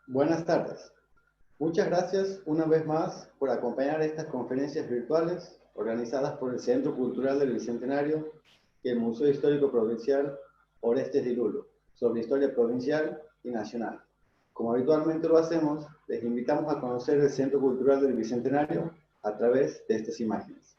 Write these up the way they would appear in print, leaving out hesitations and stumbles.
Buenas tardes. Muchas gracias una vez más por acompañar estas conferencias virtuales organizadas por el Centro Cultural del Bicentenario y el Museo Histórico Provincial Orestes de Lulo sobre historia provincial y nacional. Como habitualmente lo hacemos, les invitamos a conocer el Centro Cultural del Bicentenario a través de estas imágenes.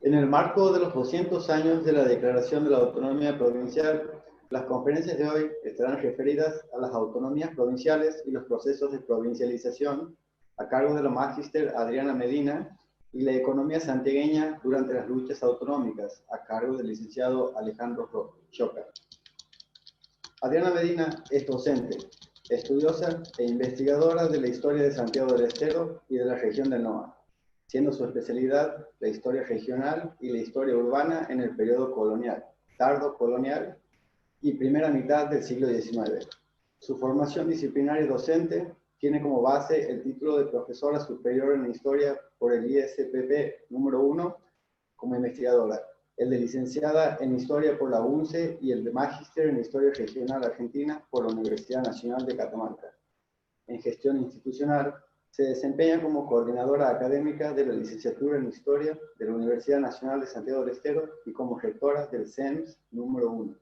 En el marco de los 200 años de la Declaración de la Autonomía Provincial, las conferencias de hoy estarán referidas a las autonomías provinciales y los procesos de provincialización a cargo de la magíster Adriana Medina y la economía santiagueña durante las luchas autonómicas a cargo del licenciado Alejandro Choca. Adriana Medina es docente, estudiosa e investigadora de la historia de Santiago del Estero y de la región del NOA, siendo su especialidad la historia regional y la historia urbana en el periodo colonial, tardo colonial y primera mitad del siglo XIX. Su formación disciplinaria docente tiene como base el título de profesora superior en historia por el ISPP número 1 como investigadora, el de licenciada en historia por la UNCE y el de magíster en historia regional argentina por la Universidad Nacional de Catamarca. En gestión institucional, se desempeña como coordinadora académica de la licenciatura en Historia de la Universidad Nacional de Santiago del Estero y como rectora del CENS número 1.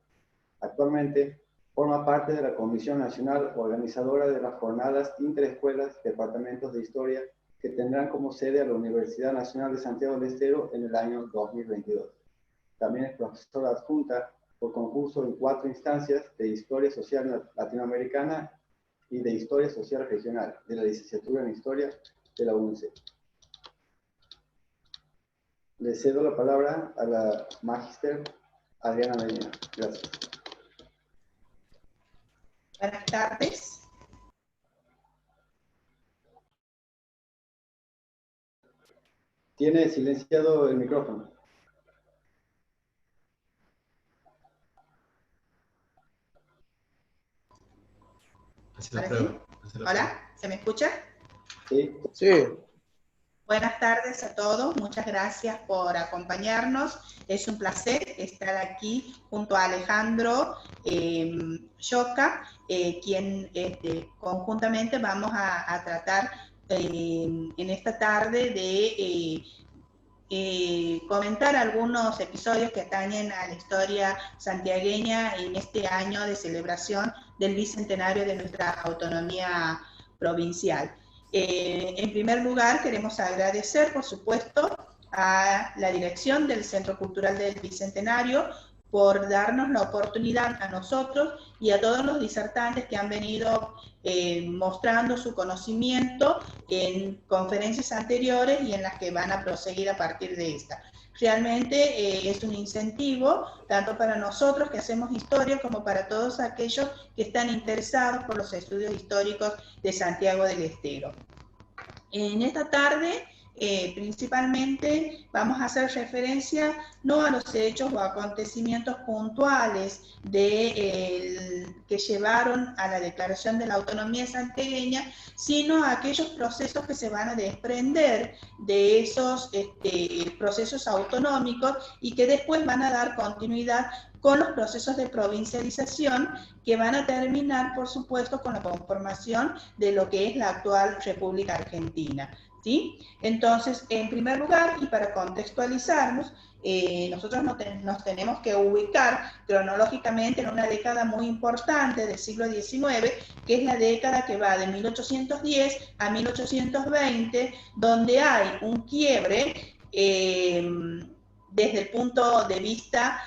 Actualmente, forma parte de la Comisión Nacional Organizadora de las Jornadas Interescuelas Departamentos de Historia que tendrán como sede a la Universidad Nacional de Santiago del Estero en el año 2022. También es profesora adjunta por concurso en 4 instancias de Historia Social Latinoamericana y de Historia Social Regional, de la licenciatura en Historia de la UNCE. Le cedo la palabra a la magíster Adriana Medina. Gracias. Buenas tardes. Tiene silenciado el micrófono. Hola, ¿se me escucha? Sí. Sí. Buenas tardes a todos, muchas gracias por acompañarnos. Es un placer estar aquí junto a Alejandro Choca, quien conjuntamente vamos a tratar en esta tarde de comentar algunos episodios que atañen a la historia santiagueña en este año de celebración del bicentenario de nuestra autonomía provincial. En primer lugar, queremos agradecer, por supuesto, a la dirección del Centro Cultural del Bicentenario por darnos la oportunidad a nosotros y a todos los disertantes que han venido mostrando su conocimiento en conferencias anteriores y en las que van a proseguir a partir de esta. Realmente es un incentivo tanto para nosotros que hacemos historia como para todos aquellos que están interesados por los estudios históricos de Santiago del Estero. En esta tarde principalmente vamos a hacer referencia no a los hechos o acontecimientos puntuales que llevaron a la declaración de la autonomía santiagueña, sino a aquellos procesos que se van a desprender de esos procesos autonómicos y que después van a dar continuidad con los procesos de provincialización que van a terminar, por supuesto, con la conformación de lo que es la actual República Argentina. ¿Sí? Entonces, en primer lugar, y para contextualizarnos, nosotros nos tenemos que ubicar cronológicamente en una década muy importante del siglo XIX, que es la década que va de 1810 a 1820, donde hay un quiebre desde el punto de vista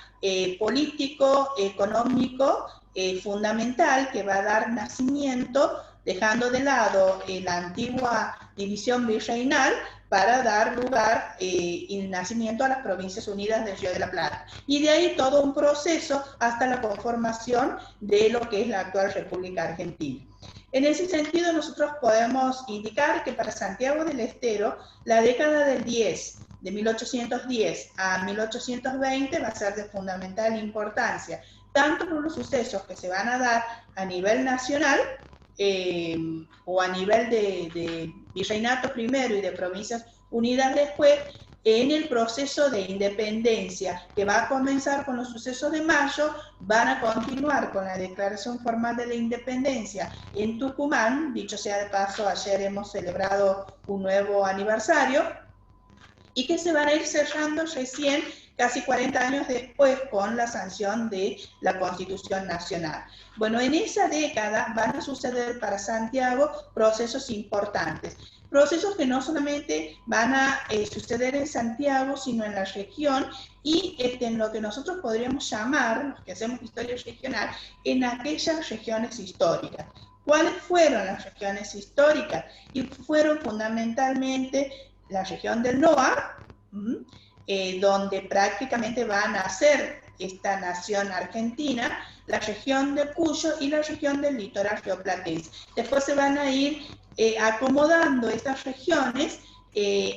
político, económico, fundamental, que va a dar nacimiento, dejando de lado la antigua división virreinal, para dar lugar y nacimiento a las Provincias Unidas del Río de la Plata. Y de ahí todo un proceso hasta la conformación de lo que es la actual República Argentina. En ese sentido, nosotros podemos indicar que para Santiago del Estero, la década del 10, de 1810 a 1820, va a ser de fundamental importancia, tanto por los sucesos que se van a dar a nivel nacional, o a nivel de virreinato primero y de provincias unidas después, en el proceso de independencia que va a comenzar con los sucesos de mayo, van a continuar con la declaración formal de la independencia en Tucumán. Dicho sea de paso, ayer hemos celebrado un nuevo aniversario, y que se van a ir cerrando recién casi 40 años después con la sanción de la Constitución Nacional. Bueno, en esa década van a suceder para Santiago procesos importantes. Procesos que no solamente van a suceder en Santiago, sino en la región y en lo que nosotros podríamos llamar, los que hacemos historia regional, en aquellas regiones históricas. ¿Cuáles fueron las regiones históricas? Y fueron fundamentalmente la región del NOA, donde prácticamente van a ser esta nación argentina, la región de Cuyo y la región del litoral rioplatense. Después se van a ir acomodando estas regiones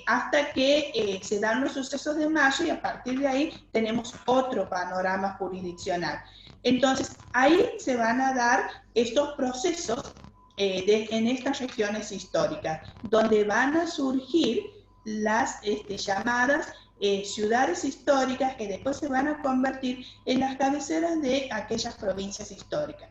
hasta que se dan los sucesos de Mayo y a partir de ahí tenemos otro panorama jurisdiccional. Entonces, ahí se van a dar estos procesos en estas regiones históricas, donde van a surgir las llamadas ciudades históricas que después se van a convertir en las cabeceras de aquellas provincias históricas.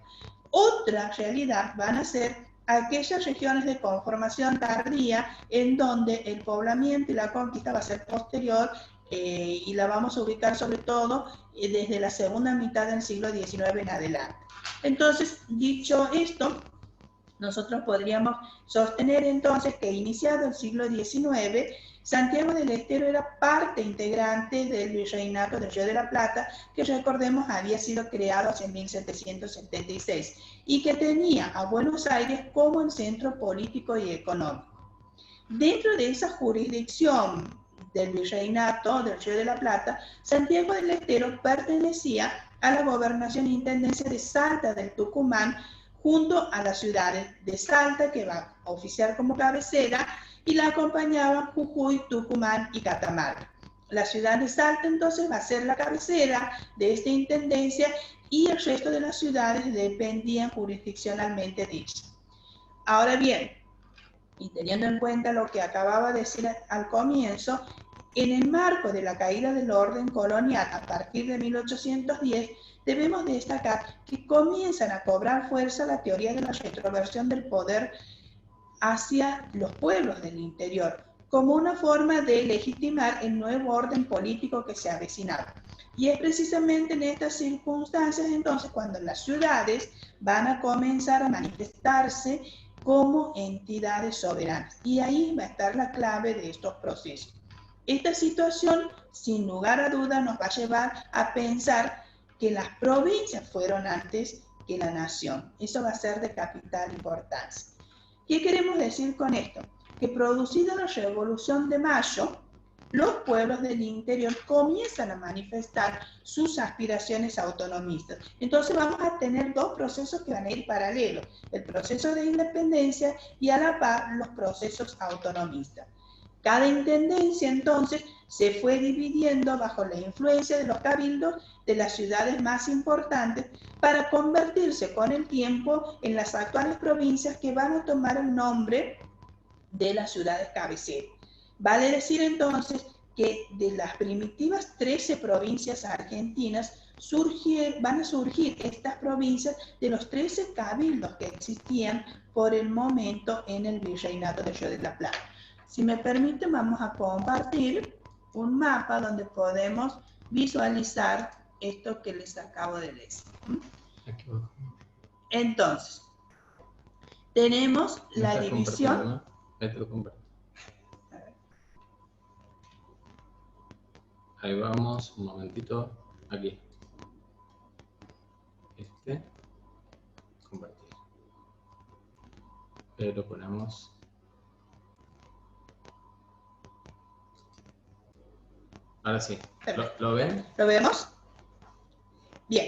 Otra realidad van a ser aquellas regiones de conformación tardía en donde el poblamiento y la conquista va a ser posterior y la vamos a ubicar sobre todo desde la segunda mitad del siglo XIX en adelante. Entonces, dicho esto, nosotros podríamos sostener entonces que iniciado el siglo XIX, Santiago del Estero era parte integrante del Virreinato del Río de la Plata, que recordemos había sido creado en 1776 y que tenía a Buenos Aires como el centro político y económico. Dentro de esa jurisdicción del Virreinato del Río de la Plata, Santiago del Estero pertenecía a la gobernación e intendencia de Salta del Tucumán, junto a las ciudades de Salta, que va a oficiar como cabecera, y la acompañaban Jujuy, Tucumán y Catamarca. La ciudad de Salta entonces va a ser la cabecera de esta intendencia y el resto de las ciudades dependían jurisdiccionalmente de ella. Ahora bien, y teniendo en cuenta lo que acababa de decir al comienzo, en el marco de la caída del orden colonial a partir de 1810, debemos destacar que comienzan a cobrar fuerza la teoría de la retroversión del poder hacia los pueblos del interior, como una forma de legitimar el nuevo orden político que se avecinaba. Y es precisamente en estas circunstancias entonces cuando las ciudades van a comenzar a manifestarse como entidades soberanas. Y ahí va a estar la clave de estos procesos. Esta situación, sin lugar a duda, nos va a llevar a pensar que las provincias fueron antes que la nación. Eso va a ser de capital importancia. ¿Qué queremos decir con esto? Que producida la Revolución de Mayo, los pueblos del interior comienzan a manifestar sus aspiraciones autonomistas. Entonces vamos a tener dos procesos que van a ir paralelos, el proceso de independencia y a la par los procesos autonomistas. Cada intendencia entonces se fue dividiendo bajo la influencia de los cabildos de las ciudades más importantes para convertirse con el tiempo en las actuales provincias que van a tomar el nombre de las ciudades cabeceras. Vale decir entonces que de las primitivas 13 provincias argentinas van a surgir estas provincias de los 13 cabildos que existían por el momento en el Virreinato del Río de la Plata. Si me permiten, vamos a compartir un mapa donde podemos visualizar esto que les acabo de decir. Entonces, tenemos la división. Ahí vamos, un momentito, aquí. Compartir. Lo ponemos. Ahora sí. ¿Lo ven? ¿Lo vemos? Bien.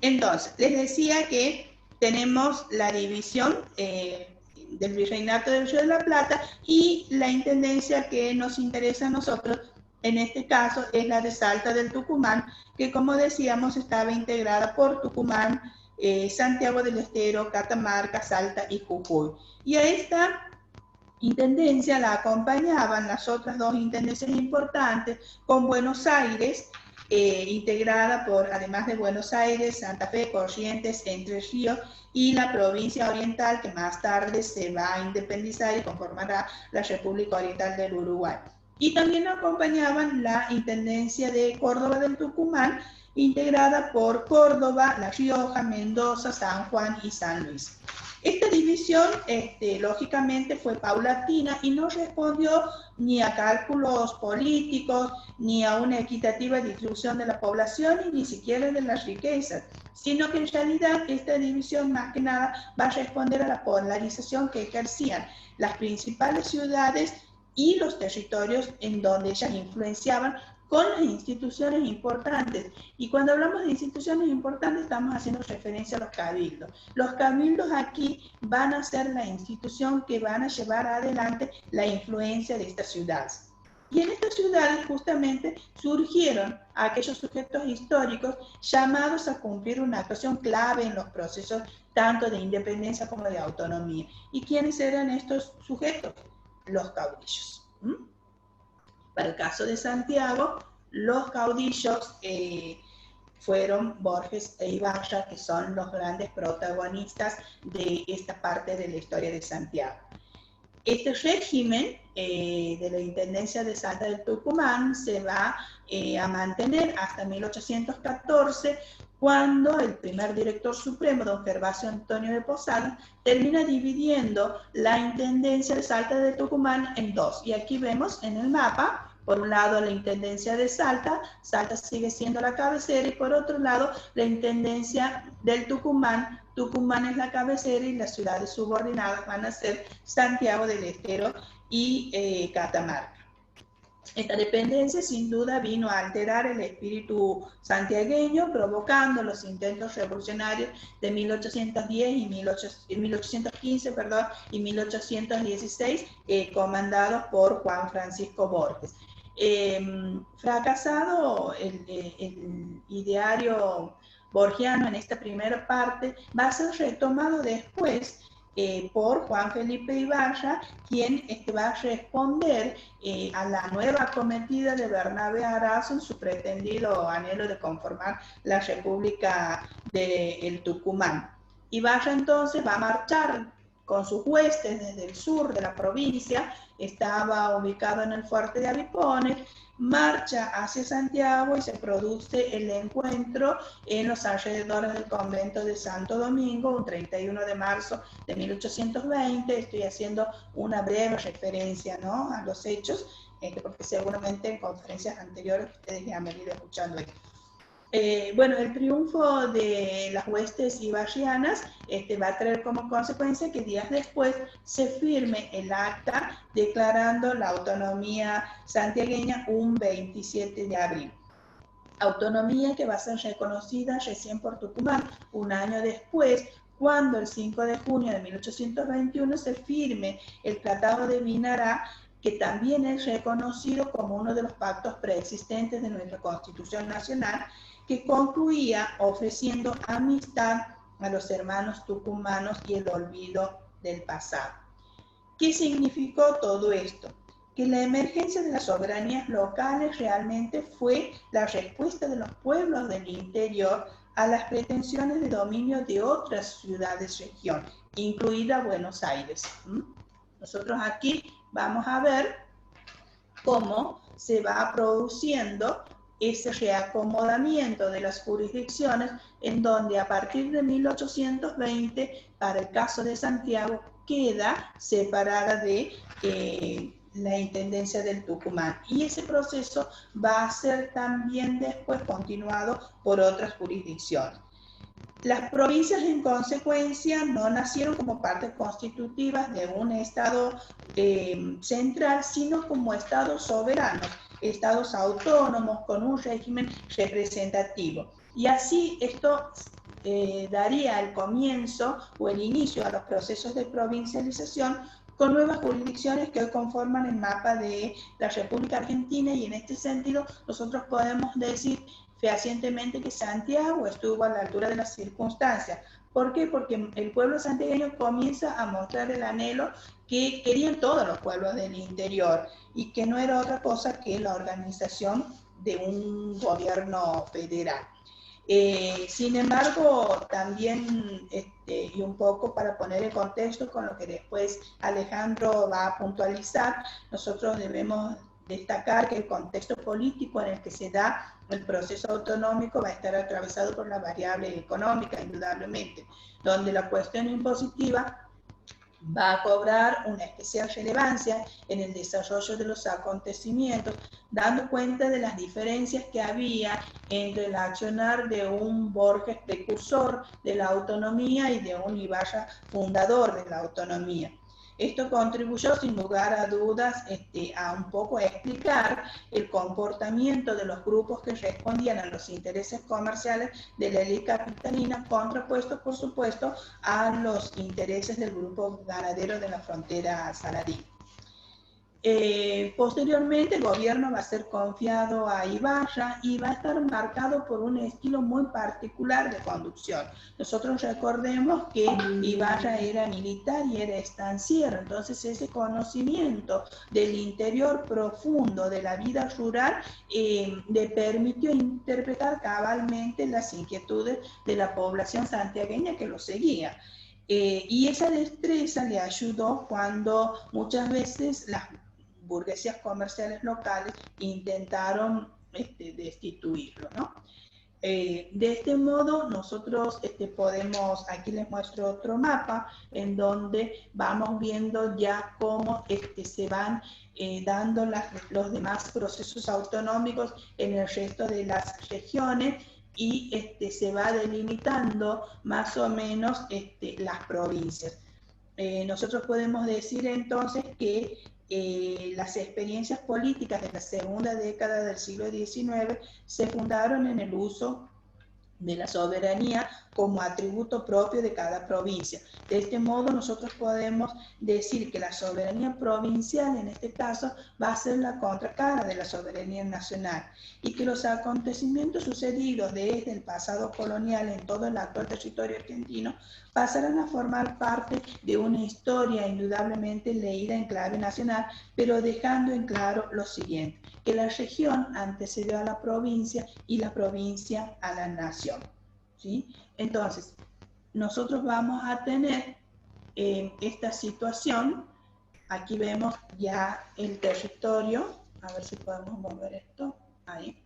Entonces, les decía que tenemos la división del Virreinato del Río de la Plata y la intendencia que nos interesa a nosotros, en este caso, es la de Salta del Tucumán, que como decíamos estaba integrada por Tucumán, Santiago del Estero, Catamarca, Salta y Jujuy. Y a esta intendencia la acompañaban las otras dos intendencias importantes, con Buenos Aires, integrada por, además de Buenos Aires, Santa Fe, Corrientes, Entre Ríos y la provincia oriental, que más tarde se va a independizar y conformará la República Oriental del Uruguay. Y también acompañaban la intendencia de Córdoba del Tucumán, integrada por Córdoba, La Rioja, Mendoza, San Juan y San Luis. Esta división, lógicamente, fue paulatina y no respondió ni a cálculos políticos, ni a una equitativa distribución de la población, ni siquiera de las riquezas, sino que en realidad esta división más que nada va a responder a la polarización que ejercían las principales ciudades y los territorios en donde ellas influenciaban con las instituciones importantes. Y cuando hablamos de instituciones importantes estamos haciendo referencia a los cabildos. Los cabildos aquí van a ser la institución que van a llevar adelante la influencia de estas ciudades. Y en estas ciudades justamente surgieron aquellos sujetos históricos llamados a cumplir una actuación clave en los procesos tanto de independencia como de autonomía. ¿Y quiénes eran estos sujetos? Los caudillos. Para el caso de Santiago, los caudillos fueron Borges e Ibarra, que son los grandes protagonistas de esta parte de la historia de Santiago. Este régimen de la Intendencia de Salta del Tucumán se va a mantener hasta 1814, cuando el primer director supremo, don Gervasio Antonio de Posada, termina dividiendo la Intendencia de Salta de Tucumán en dos. Y aquí vemos en el mapa, por un lado la Intendencia de Salta, Salta sigue siendo la cabecera, y por otro lado la Intendencia del Tucumán, Tucumán es la cabecera y las ciudades subordinadas van a ser Santiago del Estero y Catamarca. Esta dependencia sin duda vino a alterar el espíritu santiagueño, provocando los intentos revolucionarios de 1810 y 1815 y 1816, comandados por Juan Francisco Borges. Fracasado el ideario borgiano en esta primera parte, va a ser retomado después por Juan Felipe Ibarra, quien va a responder a la nueva acometida de Bernabé Arazo en su pretendido anhelo de conformar la República del Tucumán. Ibarra entonces va a marchar con sus huestes desde el sur de la provincia, estaba ubicado en el fuerte de Abipones, marcha hacia Santiago y se produce el encuentro en los alrededores del convento de Santo Domingo, un 31 de marzo de 1820. Estoy haciendo una breve referencia, ¿no?, a los hechos, porque seguramente en conferencias anteriores ustedes ya me han ido escuchando esto. Bueno, el triunfo de las huestes ibarrianas va a traer como consecuencia que días después se firme el acta declarando la autonomía santiagueña un 27 de abril. Autonomía que va a ser reconocida recién por Tucumán un año después, cuando el 5 de junio de 1821 se firme el Tratado de Vinará, que también es reconocido como uno de los pactos preexistentes de nuestra Constitución Nacional, que concluía ofreciendo amistad a los hermanos tucumanos y el olvido del pasado. ¿Qué significó todo esto? Que la emergencia de las soberanías locales realmente fue la respuesta de los pueblos del interior a las pretensiones de dominio de otras ciudades-región, incluida Buenos Aires. Nosotros aquí vamos a ver cómo se va produciendo ese reacomodamiento de las jurisdicciones, en donde a partir de 1820, para el caso de Santiago, queda separada de la Intendencia del Tucumán. Y ese proceso va a ser también después continuado por otras jurisdicciones. Las provincias, en consecuencia, no nacieron como partes constitutivas de un Estado central, sino como Estados soberanos, Estados autónomos con un régimen representativo. Y así esto daría el comienzo o el inicio a los procesos de provincialización, con nuevas jurisdicciones que hoy conforman el mapa de la República Argentina, y en este sentido nosotros podemos decir fehacientemente que Santiago estuvo a la altura de las circunstancias. ¿Por qué? Porque el pueblo santiagueño comienza a mostrar el anhelo que querían todos los pueblos del interior, y que no era otra cosa que la organización de un gobierno federal. Sin embargo, también, y un poco para poner el contexto con lo que después Alejandro va a puntualizar, nosotros debemos destacar que el contexto político en el que se da el proceso autonómico va a estar atravesado por la variable económica, indudablemente, donde la cuestión impositiva va a cobrar una especial relevancia en el desarrollo de los acontecimientos, dando cuenta de las diferencias que había entre el accionar de un Borges precursor de la autonomía y de un Ibarra fundador de la autonomía. Esto contribuyó sin lugar a dudas a un poco explicar el comportamiento de los grupos que respondían a los intereses comerciales de la élite capitalina, contrapuestos por supuesto a los intereses del grupo ganadero de la frontera saladí. Posteriormente el gobierno va a ser confiado a Ibarra y va a estar marcado por un estilo muy particular de conducción. Nosotros recordemos que Ibarra era militar y era estanciero, entonces ese conocimiento del interior profundo de la vida rural le permitió interpretar cabalmente las inquietudes de la población santiagueña que lo seguía. Y esa destreza le ayudó cuando muchas veces las burguesías comerciales locales intentaron destituirlo, ¿no? De este modo nosotros podemos, aquí les muestro otro mapa en donde vamos viendo ya cómo se van dando los demás procesos autonómicos en el resto de las regiones y se va delimitando más o menos las provincias. Nosotros podemos decir entonces que las experiencias políticas de la segunda década del siglo XIX se fundaron en el uso de la soberanía como atributo propio de cada provincia. De este modo nosotros podemos decir que la soberanía provincial en este caso va a ser la contracara de la soberanía nacional y que los acontecimientos sucedidos desde el pasado colonial en todo el actual territorio argentino pasarán a formar parte de una historia indudablemente leída en clave nacional, pero dejando en claro lo siguiente, que la región antecedió a la provincia y la provincia a la nación, ¿sí? Entonces, nosotros vamos a tener esta situación, aquí vemos ya el territorio, a ver si podemos mover esto, ahí.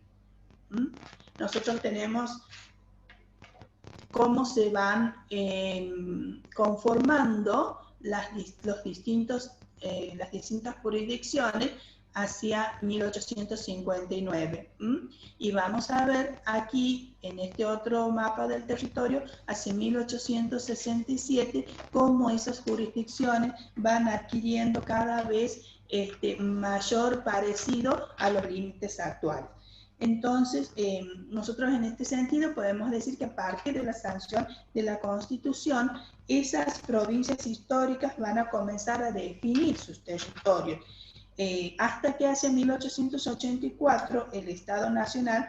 Nosotros tenemos cómo se van conformando las distintas jurisdicciones hacia 1859. Y vamos a ver aquí, en este otro mapa del territorio, hacia 1867, cómo esas jurisdicciones van adquiriendo cada vez mayor parecido a los límites actuales. Entonces, nosotros en este sentido podemos decir que a partir de la sanción de la Constitución, esas provincias históricas van a comenzar a definir sus territorios. Hasta que hacia 1884 el Estado Nacional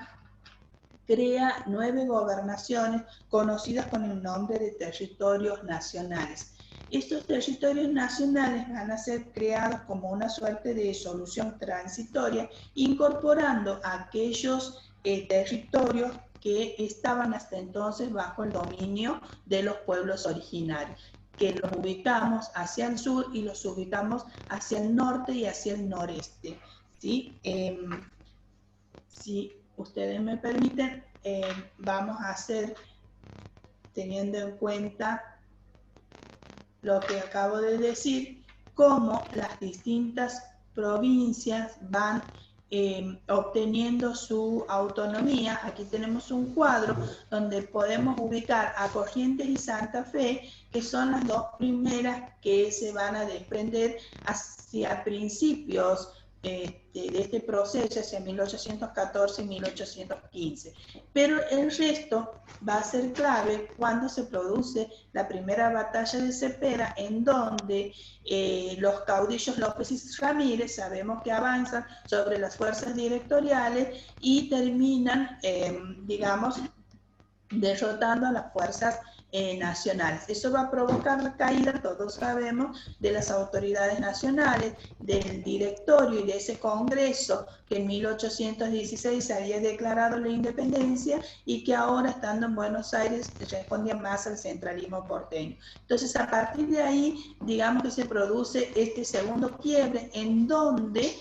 crea 9 gobernaciones conocidas con el nombre de territorios nacionales. Estos territorios nacionales van a ser creados como una suerte de solución transitoria, incorporando aquellos territorios que estaban hasta entonces bajo el dominio de los pueblos originarios, que los ubicamos hacia el sur y los ubicamos hacia el norte y hacia el noreste, ¿sí? Si ustedes me permiten, vamos a hacer, teniendo en cuenta lo que acabo de decir, cómo las distintas provincias van obteniendo su autonomía. Aquí tenemos un cuadro donde podemos ubicar a Corrientes y Santa Fe, que son las dos primeras que se van a desprender hacia principios de este proceso, hacia 1814 y 1815. Pero el resto va a ser clave cuando se produce la primera batalla de Cepeda, en donde los caudillos López y Ramírez sabemos que avanzan sobre las fuerzas directoriales y terminan, digamos, derrotando a las fuerzas nacionales. Eso va a provocar la caída, todos sabemos, de las autoridades nacionales, del directorio y de ese congreso que en 1816 había declarado la independencia y que ahora, estando en Buenos Aires, respondía más al centralismo porteño. Entonces, a partir de ahí, digamos que se produce este segundo quiebre en donde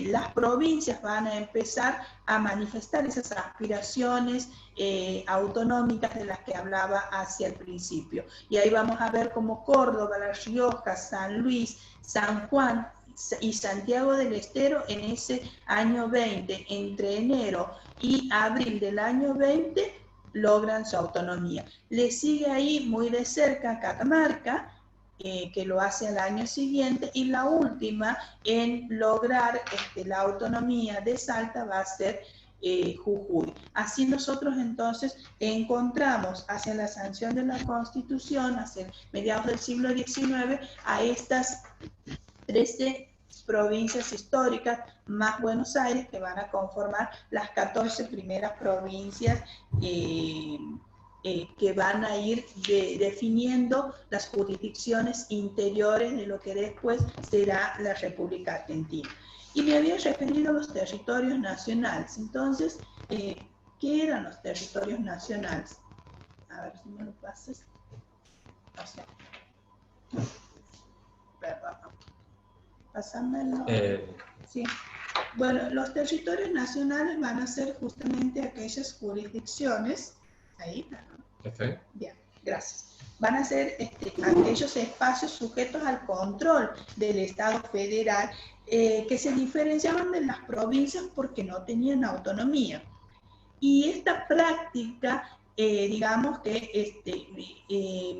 las provincias van a empezar a manifestar esas aspiraciones autonómicas de las que hablaba hacia el principio. Y ahí vamos a ver cómo Córdoba, La Rioja, San Luis, San Juan y Santiago del Estero en ese año 20, entre enero y abril del año 20, logran su autonomía. Le sigue ahí muy de cerca Catamarca, que lo hace al año siguiente, y la última en lograr la autonomía de Salta va a ser Jujuy. Así nosotros entonces encontramos hacia la sanción de la Constitución, hacia mediados del siglo XIX, a estas 13 provincias históricas más Buenos Aires, que van a conformar las 14 primeras provincias que van a ir definiendo las jurisdicciones interiores de lo que después será la República Argentina. Y me había referido a los territorios nacionales. Entonces, ¿qué eran los territorios nacionales? A ver si me lo pasas. O sea, perdón. Pásamelo. Sí. Bueno, los territorios nacionales van a ser justamente aquellas jurisdicciones. Ahí, ¿no? Okay. Bien, gracias. Van a ser aquellos espacios sujetos al control del Estado federal que se diferenciaban de las provincias porque no tenían autonomía. Y esta práctica, digamos que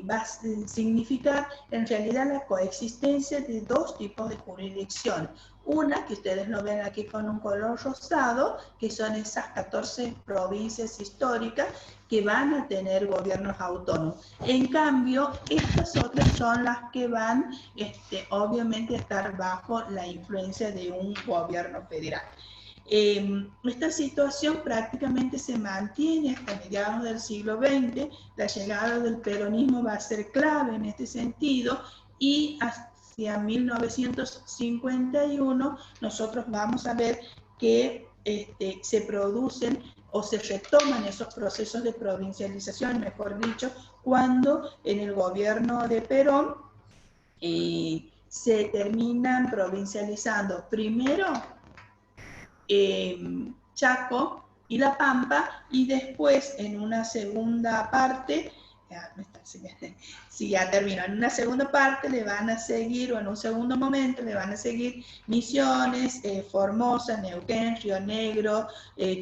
va a significar en realidad la coexistencia de dos tipos de jurisdicción. Una, que ustedes lo ven aquí con un color rosado, que son esas 14 provincias históricas que van a tener gobiernos autónomos. En cambio, estas otras son las que van, obviamente, a estar bajo la influencia de un gobierno federal. Esta situación prácticamente se mantiene hasta mediados del siglo XX. La llegada del peronismo va a ser clave en este sentido, y hacia 1951 nosotros vamos a ver que se producen o se retoman esos procesos de provincialización, mejor dicho, cuando en el gobierno de Perón se terminan provincializando primero Chaco y La Pampa, y después en una segunda parte, ya termino, en una segunda parte le van a seguir, o en un segundo momento le van a seguir Misiones, Formosa, Neuquén, Río Negro,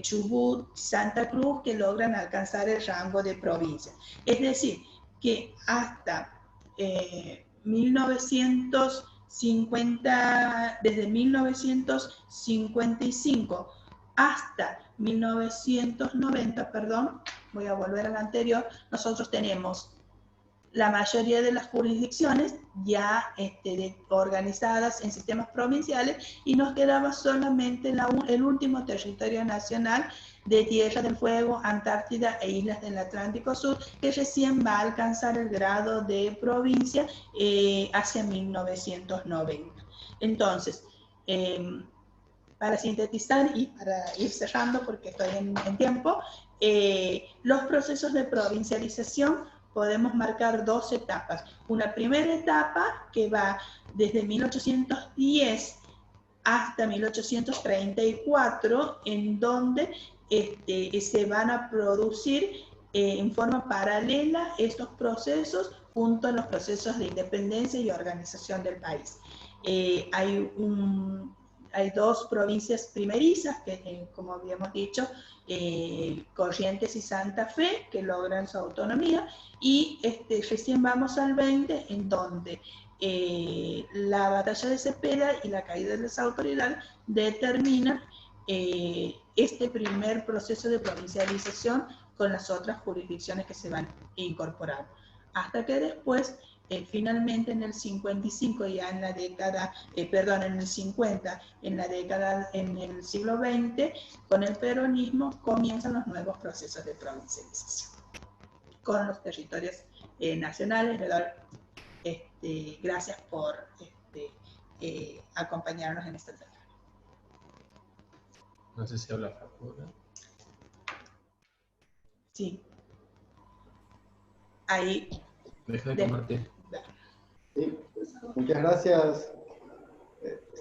Chubut, Santa Cruz, que logran alcanzar el rango de provincia. Es decir, que hasta desde 1955 hasta 1990, perdón, voy a volver al anterior, nosotros tenemos la mayoría de las jurisdicciones ya organizadas en sistemas provinciales, y nos quedaba solamente el último territorio nacional de Tierra del Fuego, Antártida e Islas del Atlántico Sur, que recién va a alcanzar el grado de provincia hacia 1990. Entonces, para sintetizar y para ir cerrando, porque estoy en tiempo, los procesos de provincialización podemos marcar dos etapas. Una primera etapa que va desde 1810 hasta 1834, en donde se van a producir en forma paralela estos procesos junto a los procesos de independencia y organización del país. Hay dos provincias primerizas, que como habíamos dicho, Corrientes y Santa Fe, que logran su autonomía, y recién vamos al 20, en donde la batalla de Cepeda y la caída de las autoridades determinan este primer proceso de provincialización con las otras jurisdicciones que se van incorporando. Hasta que después, finalmente en el 55, ya en la década, en el 50, en el siglo XX, con el peronismo comienzan los nuevos procesos de provincialización con los territorios nacionales. Gracias por acompañarnos en esta charla. No sé si habla Facundo. Sí. Ahí. Deja de compartir. Sí, muchas gracias.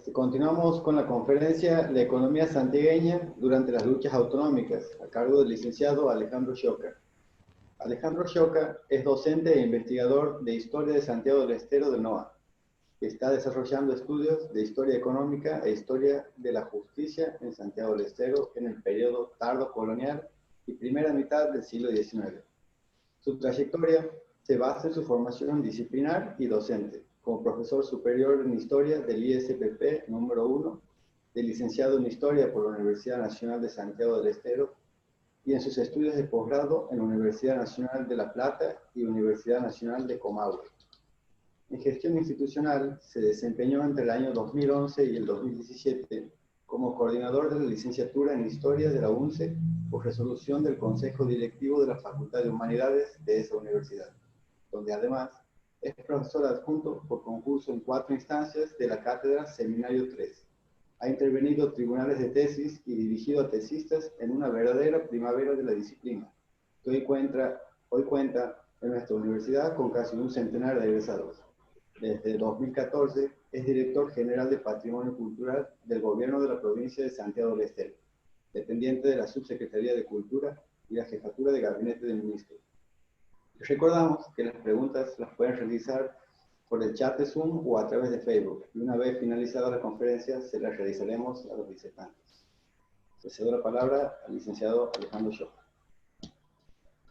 Continuamos con la conferencia La economía santiagueña durante las luchas autonómicas, a cargo del licenciado Alejandro Scioca. Alejandro Scioca es docente e investigador de Historia de Santiago del Estero del NOA, que está desarrollando estudios de Historia Económica e Historia de la Justicia en Santiago del Estero en el periodo tardo colonial y primera mitad del siglo XIX. Su trayectoria se basa en su formación disciplinar y docente, como profesor superior en Historia del ISPP número 1, de licenciado en Historia por la Universidad Nacional de Santiago del Estero, y en sus estudios de posgrado en la Universidad Nacional de La Plata y Universidad Nacional de Comahue. En gestión institucional se desempeñó entre el año 2011 y el 2017 como coordinador de la licenciatura en Historia de la UNCE por resolución del Consejo Directivo de la Facultad de Humanidades de esa universidad, donde además es profesor adjunto por concurso en 4 instancias de la cátedra Seminario 3. Ha intervenido tribunales de tesis y dirigido a tesistas en una verdadera primavera de la disciplina, que hoy cuenta en nuestra universidad con casi un centenar de egresados. Desde 2014 es director general de Patrimonio Cultural del Gobierno de la provincia de Santiago del Estero, dependiente de la Subsecretaría de Cultura y la Jefatura de Gabinete del Ministro. Les recordamos que las preguntas las pueden realizar por el chat de Zoom o a través de Facebook, y una vez finalizada la conferencia se las realizaremos a los disertantes. Le cedo la palabra al licenciado Alejandro Scioca.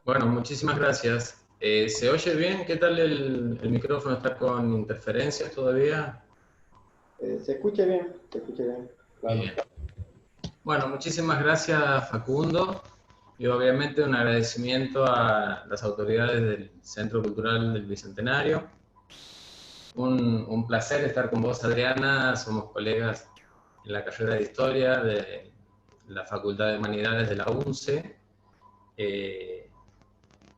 Bueno, muchísimas gracias. ¿Se oye bien? ¿Qué tal el micrófono? ¿Está con interferencias todavía? Se escucha bien, se escucha bien. Claro. Bien. Bueno, muchísimas gracias, Facundo, y obviamente un agradecimiento a las autoridades del Centro Cultural del Bicentenario. Un placer estar con vos, Adriana. Somos colegas en la carrera de Historia de la Facultad de Humanidades de la UNCE.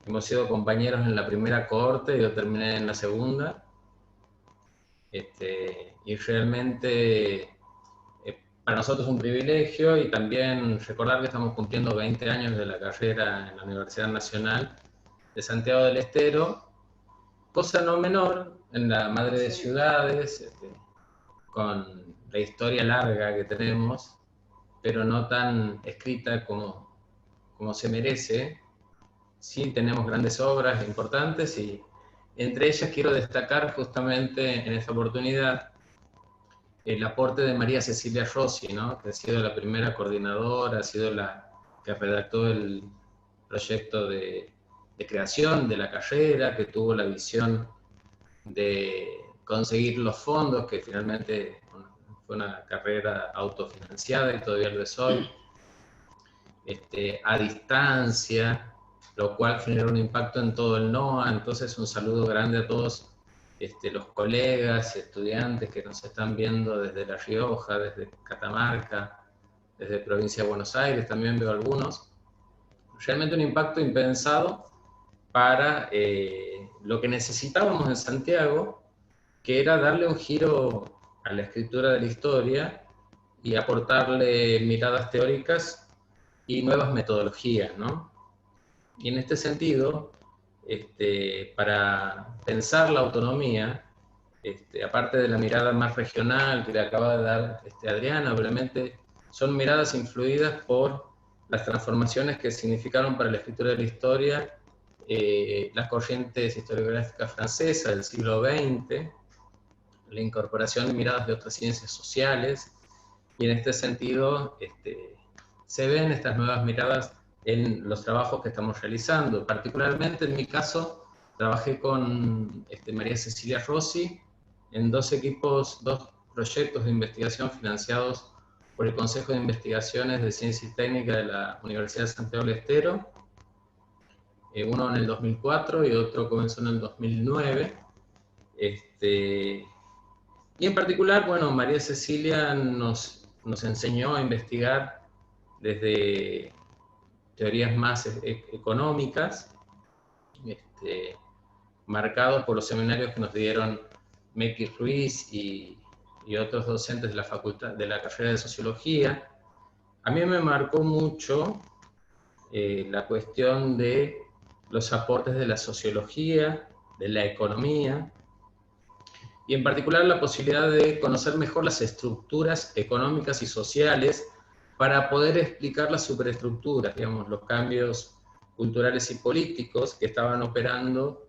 Hemos sido compañeros en la primera cohorte, yo terminé en la segunda. Y realmente para nosotros es un privilegio, y también recordar que estamos cumpliendo 20 años de la carrera en la Universidad Nacional de Santiago del Estero, cosa no menor en la madre de ciudades, con la historia larga que tenemos, pero no tan escrita como se merece. Sí tenemos grandes obras importantes, y entre ellas quiero destacar justamente en esta oportunidad el aporte de María Cecilia Rossi, ¿no? Que ha sido la primera coordinadora, ha sido la que redactó el proyecto de creación de la carrera, que tuvo la visión de conseguir los fondos, que finalmente fue una carrera autofinanciada y todavía lo es hoy, a distancia, lo cual generó un impacto en todo el NOA. Entonces un saludo grande a todos los colegas y estudiantes que nos están viendo desde La Rioja, desde Catamarca, desde Provincia de Buenos Aires, también veo algunos. Realmente un impacto impensado para lo que necesitábamos en Santiago, que era darle un giro a la escritura de la historia y aportarle miradas teóricas y nuevas metodologías, ¿no? Y en este sentido, para pensar la autonomía, aparte de la mirada más regional que le acaba de dar Adriana, obviamente son miradas influidas por las transformaciones que significaron para la escritura de la historia las corrientes historiográficas francesas del siglo XX, la incorporación de miradas de otras ciencias sociales, y en este sentido se ven estas nuevas miradas en los trabajos que estamos realizando. Particularmente en mi caso, trabajé con María Cecilia Rossi en dos proyectos de investigación financiados por el Consejo de Investigaciones de Ciencia y Técnica de la Universidad de Santiago del Estero, uno en el 2004 y otro comenzó en el 2009. Y en particular, bueno, María Cecilia nos enseñó a investigar desde teorías más económicas, marcados por los seminarios que nos dieron Meki Ruiz y otros docentes de la facultad, de la carrera de Sociología. A mí me marcó mucho la cuestión de los aportes de la sociología, de la economía, y en particular la posibilidad de conocer mejor las estructuras económicas y sociales para poder explicar las superestructuras, digamos, los cambios culturales y políticos que estaban operando,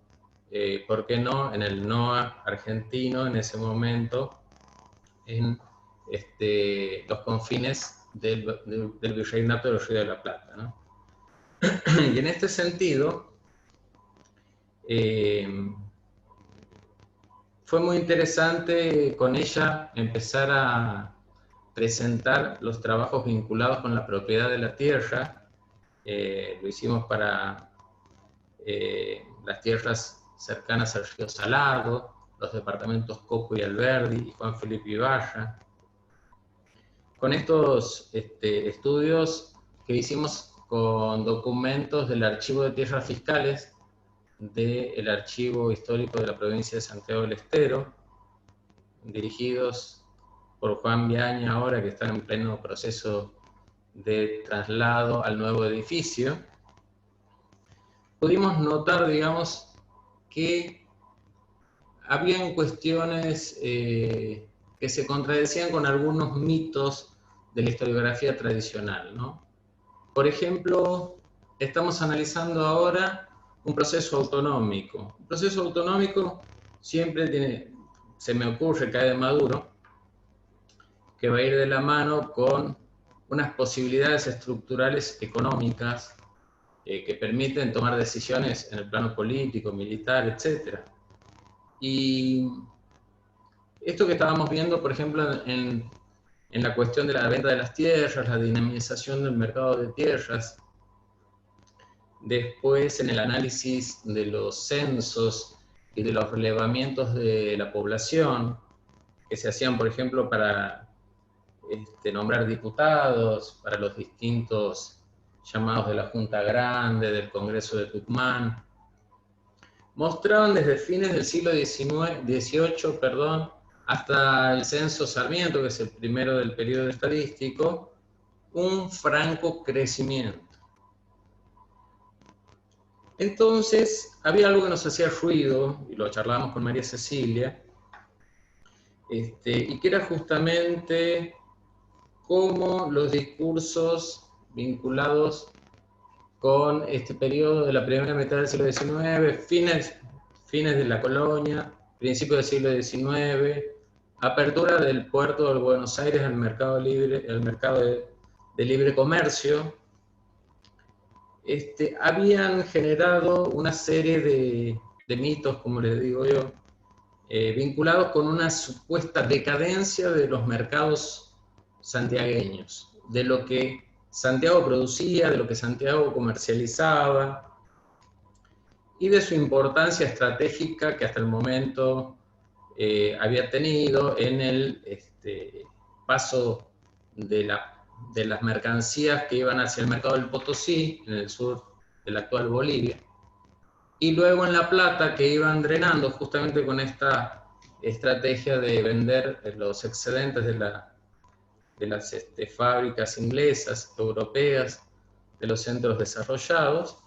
¿por qué no?, en el NOA argentino en ese momento, en los confines del Virreinato del Río de la Plata, ¿no? Y en este sentido, fue muy interesante con ella empezar a presentar los trabajos vinculados con la propiedad de la tierra. Lo hicimos para las tierras cercanas al río Salado, los departamentos Coco y Alberdi y Juan Felipe Ibarra. Con estos estudios que hicimos con documentos del Archivo de Tierras Fiscales del Archivo Histórico de la Provincia de Santiago del Estero, dirigidos por Juan Viaña ahora, que está en pleno proceso de traslado al nuevo edificio, pudimos notar, digamos, que habían cuestiones que se contradecían con algunos mitos de la historiografía tradicional, ¿no? Por ejemplo, estamos analizando ahora un proceso autonómico. Un proceso autonómico siempre se me ocurre, cae de Maduro, que va a ir de la mano con unas posibilidades estructurales económicas que permiten tomar decisiones en el plano político, militar, etc. Y esto que estábamos viendo, por ejemplo, en la cuestión de la venta de las tierras, la dinamización del mercado de tierras, después en el análisis de los censos y de los relevamientos de la población, que se hacían, por ejemplo, para nombrar diputados, para los distintos llamados de la Junta Grande, del Congreso de Tucumán, mostraban desde fines del siglo XVIII, hasta el censo Sarmiento, que es el primero del periodo estadístico, un franco crecimiento. Entonces, había algo que nos hacía ruido, y lo charlábamos con María Cecilia, y que era justamente cómo los discursos vinculados con este periodo de la primera mitad del siglo XIX, fines de la colonia, principios del siglo XIX, apertura del puerto de Buenos Aires al mercado libre, al mercado de libre comercio, habían generado una serie de mitos, como les digo yo, vinculados con una supuesta decadencia de los mercados santiagueños, de lo que Santiago producía, de lo que Santiago comercializaba, y de su importancia estratégica que hasta el momento había tenido en el paso de las mercancías que iban hacia el mercado del Potosí, en el sur de la actual Bolivia, y luego en La Plata, que iban drenando justamente con esta estrategia de vender los excedentes de las fábricas inglesas, europeas, de los centros desarrollados,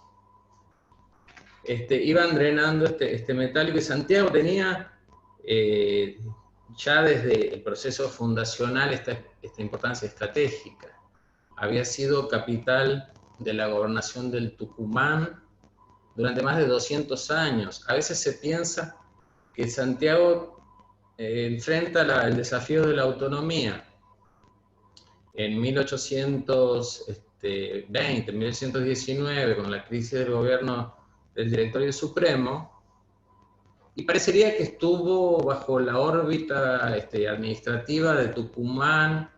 iban drenando este metálico, y Santiago tenía ya desde el proceso fundacional esta importancia estratégica. Había sido capital de la gobernación del Tucumán durante más de 200 años. A veces se piensa que Santiago enfrenta el desafío de la autonomía en 1820, 1919, con la crisis del gobierno del Directorio Supremo, y parecería que estuvo bajo la órbita administrativa de Tucumán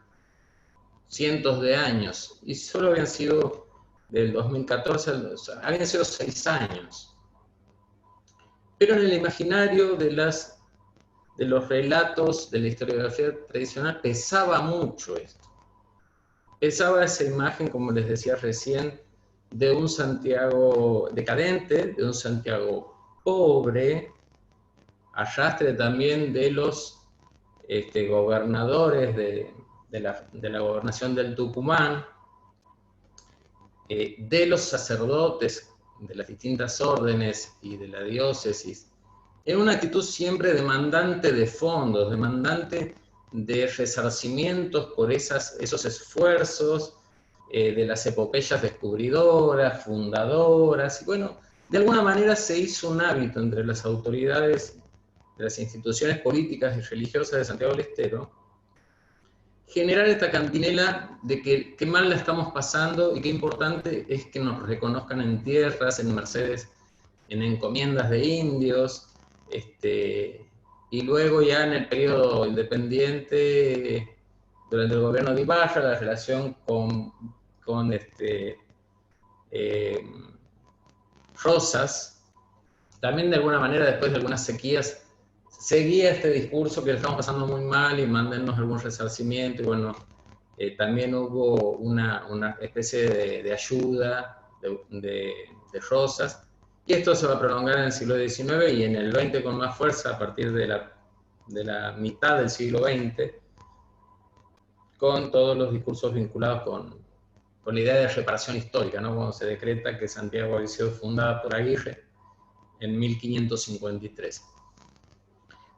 cientos de años, y solo habían sido del 2014, habían sido 6 años. Pero en el imaginario de los relatos de la historiografía tradicional pesaba mucho esto. Pesaba esa imagen, como les decía recién, de un Santiago decadente, de un Santiago pobre, arrastre también de los gobernadores de la gobernación del Tucumán, de los sacerdotes de las distintas órdenes y de la diócesis en una actitud siempre demandante de fondos, demandante de resarcimientos por esos esfuerzos de las epopeyas descubridoras, fundadoras, y bueno, de alguna manera se hizo un hábito entre las autoridades de las instituciones políticas y religiosas de Santiago del Estero, generar esta cantinela de que qué mal la estamos pasando y qué importante es que nos reconozcan en tierras, en mercedes, en encomiendas de indios, y luego ya en el periodo independiente, durante el gobierno de Ibarra, la relación con Rosas, también de alguna manera después de algunas sequías, seguía este discurso que le estamos pasando muy mal y mándennos algún resarcimiento, y bueno, también hubo una especie de ayuda de Rosas, y esto se va a prolongar en el siglo XIX y en el XX con más fuerza a partir de la mitad del siglo XX, con todos los discursos vinculados con la idea de reparación histórica, ¿no? Cuando se decreta que Santiago había sido fundada por Aguirre en 1553.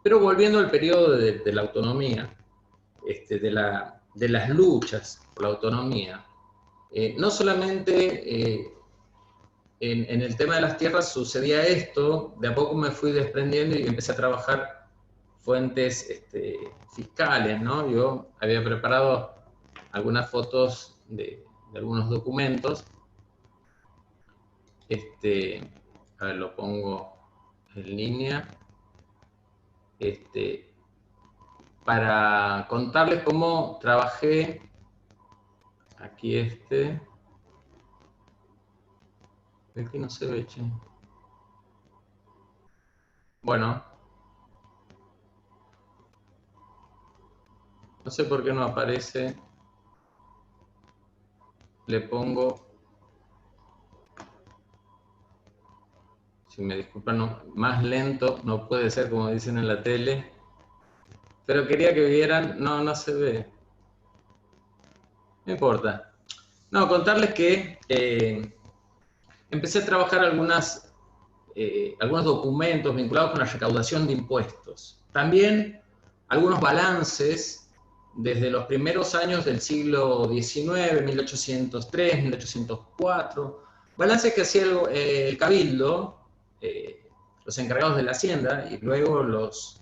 Pero volviendo al periodo de la autonomía, de las luchas por la autonomía, no solamente en el tema de las tierras sucedía esto, de a poco me fui desprendiendo y empecé a trabajar fuentes fiscales, ¿no? Yo había preparado algunas fotos de algunos documentos. A ver, lo pongo en línea. Para contarles cómo trabajé. Aquí Aquí no se ve, che. Bueno. No sé por qué no aparece. Le pongo, si me disculpan, no, más lento, no puede ser como dicen en la tele, pero quería que vieran, no se ve, no importa. No, contarles que empecé a trabajar algunos documentos vinculados con la recaudación de impuestos. También algunos balances desde los primeros años del siglo XIX, 1803, 1804, balances que hacía el Cabildo, los encargados de la Hacienda, y luego los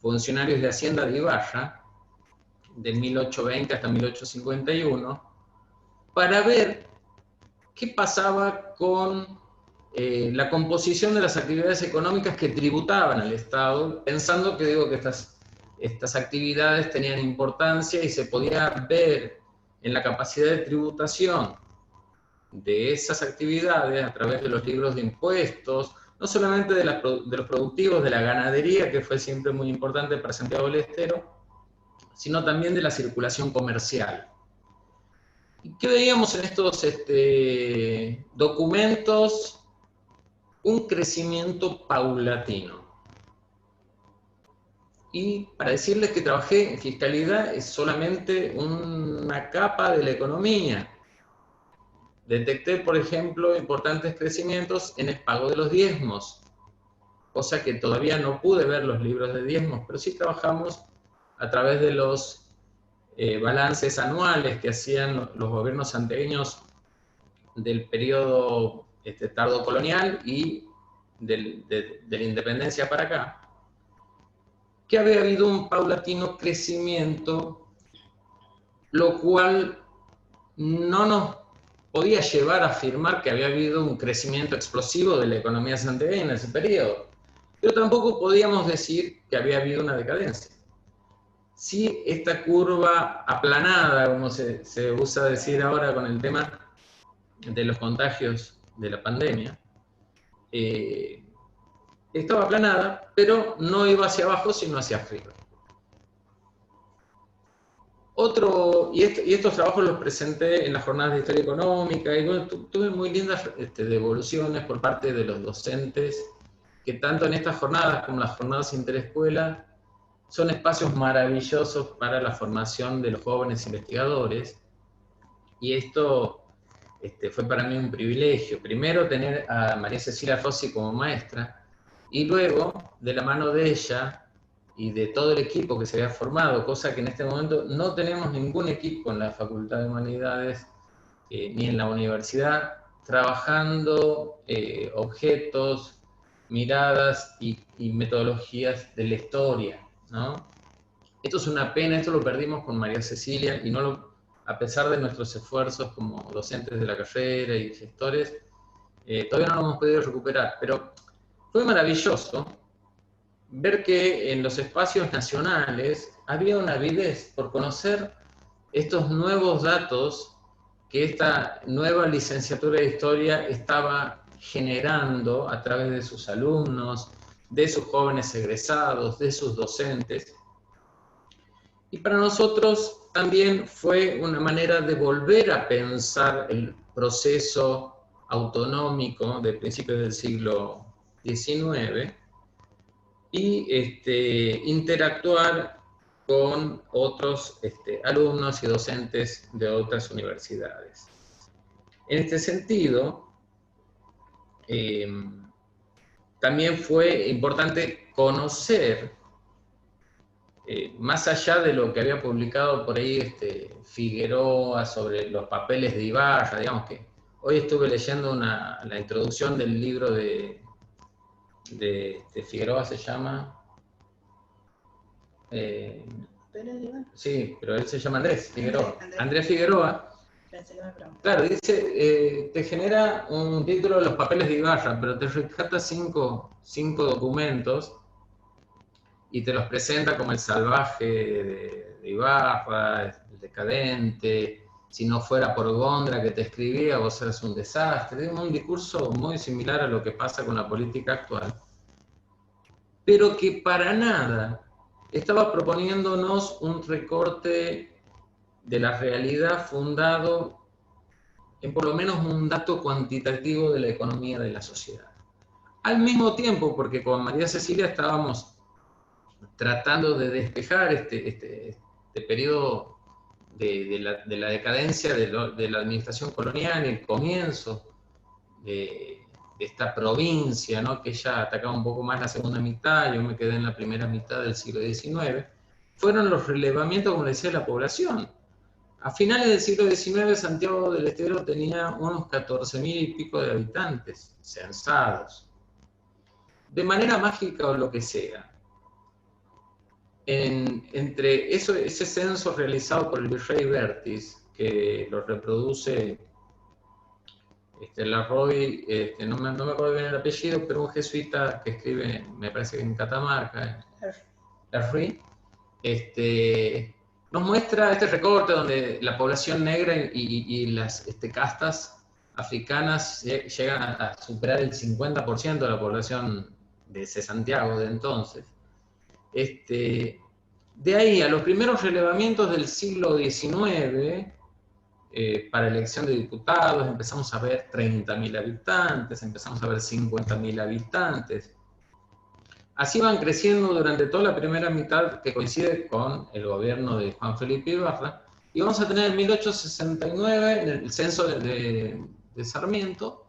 funcionarios de Hacienda de Ibarra, de 1820 hasta 1851, para ver qué pasaba con la composición de las actividades económicas que tributaban al Estado, pensando que estas actividades tenían importancia y se podía ver en la capacidad de tributación de esas actividades a través de los libros de impuestos, no solamente de los productivos, de la ganadería, que fue siempre muy importante para Santiago del Estero, sino también de la circulación comercial. ¿Y qué veíamos en estos documentos? Un crecimiento paulatino. Y para decirles que trabajé en fiscalidad es solamente una capa de la economía. Detecté, por ejemplo, importantes crecimientos en el pago de los diezmos, cosa que todavía no pude ver los libros de diezmos, pero sí trabajamos a través de los balances anuales que hacían los gobiernos santiagueños del periodo tardo colonial y de la independencia para acá, que había habido un paulatino crecimiento, lo cual no nos podía llevar a afirmar que había habido un crecimiento explosivo de la economía santiagueña en ese periodo, pero tampoco podíamos decir que había habido una decadencia. Sí, esta curva aplanada, como se usa decir ahora con el tema de los contagios de la pandemia, estaba aplanada, pero no iba hacia abajo, sino hacia arriba. Y estos trabajos los presenté en las jornadas de historia económica, y bueno, tuve muy lindas devoluciones por parte de los docentes, que tanto en estas jornadas como las jornadas interescuela son espacios maravillosos para la formación de los jóvenes investigadores, y esto fue para mí un privilegio. Primero, tener a María Cecilia Rossi como maestra, Y luego, de la mano de ella y de todo el equipo que se había formado, cosa que en este momento no tenemos ningún equipo en la Facultad de Humanidades ni en la universidad, trabajando objetos, miradas y metodologías de la historia, ¿no? Esto es una pena, esto lo perdimos con María Cecilia y a pesar de nuestros esfuerzos como docentes de la carrera y gestores, todavía no lo hemos podido recuperar, pero fue maravilloso ver que en los espacios nacionales había una avidez por conocer estos nuevos datos que esta nueva licenciatura de Historia estaba generando a través de sus alumnos, de sus jóvenes egresados, de sus docentes. Y para nosotros también fue una manera de volver a pensar el proceso autonómico de principios del siglo XIX y interactuar con otros alumnos y docentes de otras universidades. En este sentido, también fue importante conocer, más allá de lo que había publicado por ahí Figueroa sobre los papeles de Ibarra, digamos que hoy estuve leyendo la introducción del libro de Figueroa, se llama... sí, pero él se llama Andrés Figueroa. Andrés Figueroa, claro, dice, te genera un título de los papeles de Ibarra, pero te rescata cinco documentos y te los presenta como el salvaje de Ibarra, el decadente, si no fuera por Gondra que te escribía, vos eras un desastre. Es un discurso muy similar a lo que pasa con la política actual, pero que para nada estaba proponiéndonos un recorte de la realidad fundado en por lo menos un dato cuantitativo de la economía de la sociedad. Al mismo tiempo, porque con María Cecilia estábamos tratando de despejar este periodo de la decadencia de la administración colonial, el comienzo de esta provincia, ¿no? Que ya atacaba un poco más la segunda mitad, yo me quedé en la primera mitad del siglo XIX, fueron los relevamientos, como decía, de la población. A finales del siglo XIX, Santiago del Estero tenía unos 14.000 y pico de habitantes censados. De manera mágica o lo que sea, entre ese censo realizado por el virrey Bertis, que lo reproduce Larroy, no me acuerdo bien el apellido, pero un jesuita que escribe, me parece que en Catamarca, Larroy, nos muestra este recorte donde la población negra y las castas africanas llegan a superar el 50% de la población de ese Santiago de entonces. De ahí a los primeros relevamientos del siglo XIX, para elección de diputados, empezamos a ver 30.000 habitantes, empezamos a ver 50.000 habitantes. Así van creciendo durante toda la primera mitad que coincide con el gobierno de Juan Felipe Ibarra, y vamos a tener en 1869, en el censo de Sarmiento,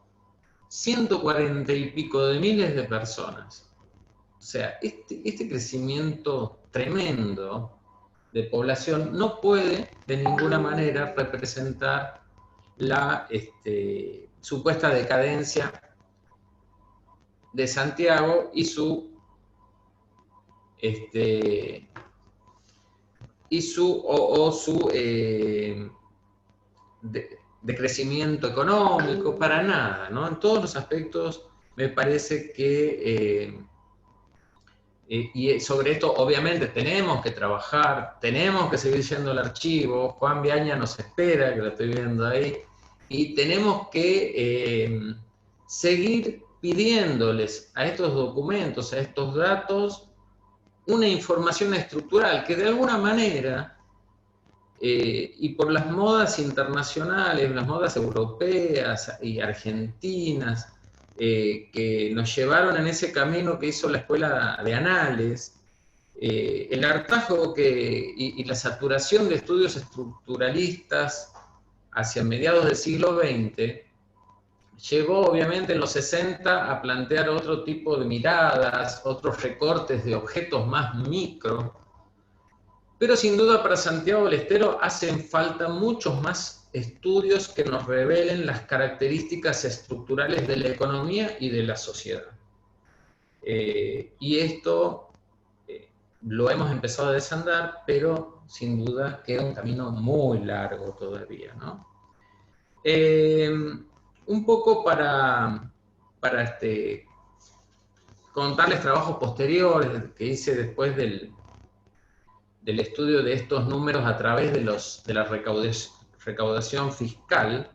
140 y pico de miles de personas. O sea, este crecimiento tremendo de población no puede de ninguna manera representar la supuesta decadencia de Santiago y su decrecimiento económico, para nada, ¿no? En todos los aspectos me parece que y sobre esto obviamente tenemos que trabajar, tenemos que seguir yendo al archivo. Juan Viaña nos espera, que lo estoy viendo ahí, y tenemos que seguir pidiéndoles a estos documentos, a estos datos, una información estructural que de alguna manera, y por las modas internacionales, las modas europeas y argentinas, que nos llevaron en ese camino que hizo la Escuela de Anales, el hartazgo y la saturación de estudios estructuralistas hacia mediados del siglo XX, llegó obviamente en los 60 a plantear otro tipo de miradas, otros recortes de objetos más micro, pero sin duda para Santiago del Estero hacen falta muchos más estudios que nos revelen las características estructurales de la economía y de la sociedad. Y esto lo hemos empezado a desandar, pero sin duda queda un camino muy largo todavía, ¿no? Un poco para contarles trabajos posteriores que hice después del estudio de estos números a través de la recaudación fiscal.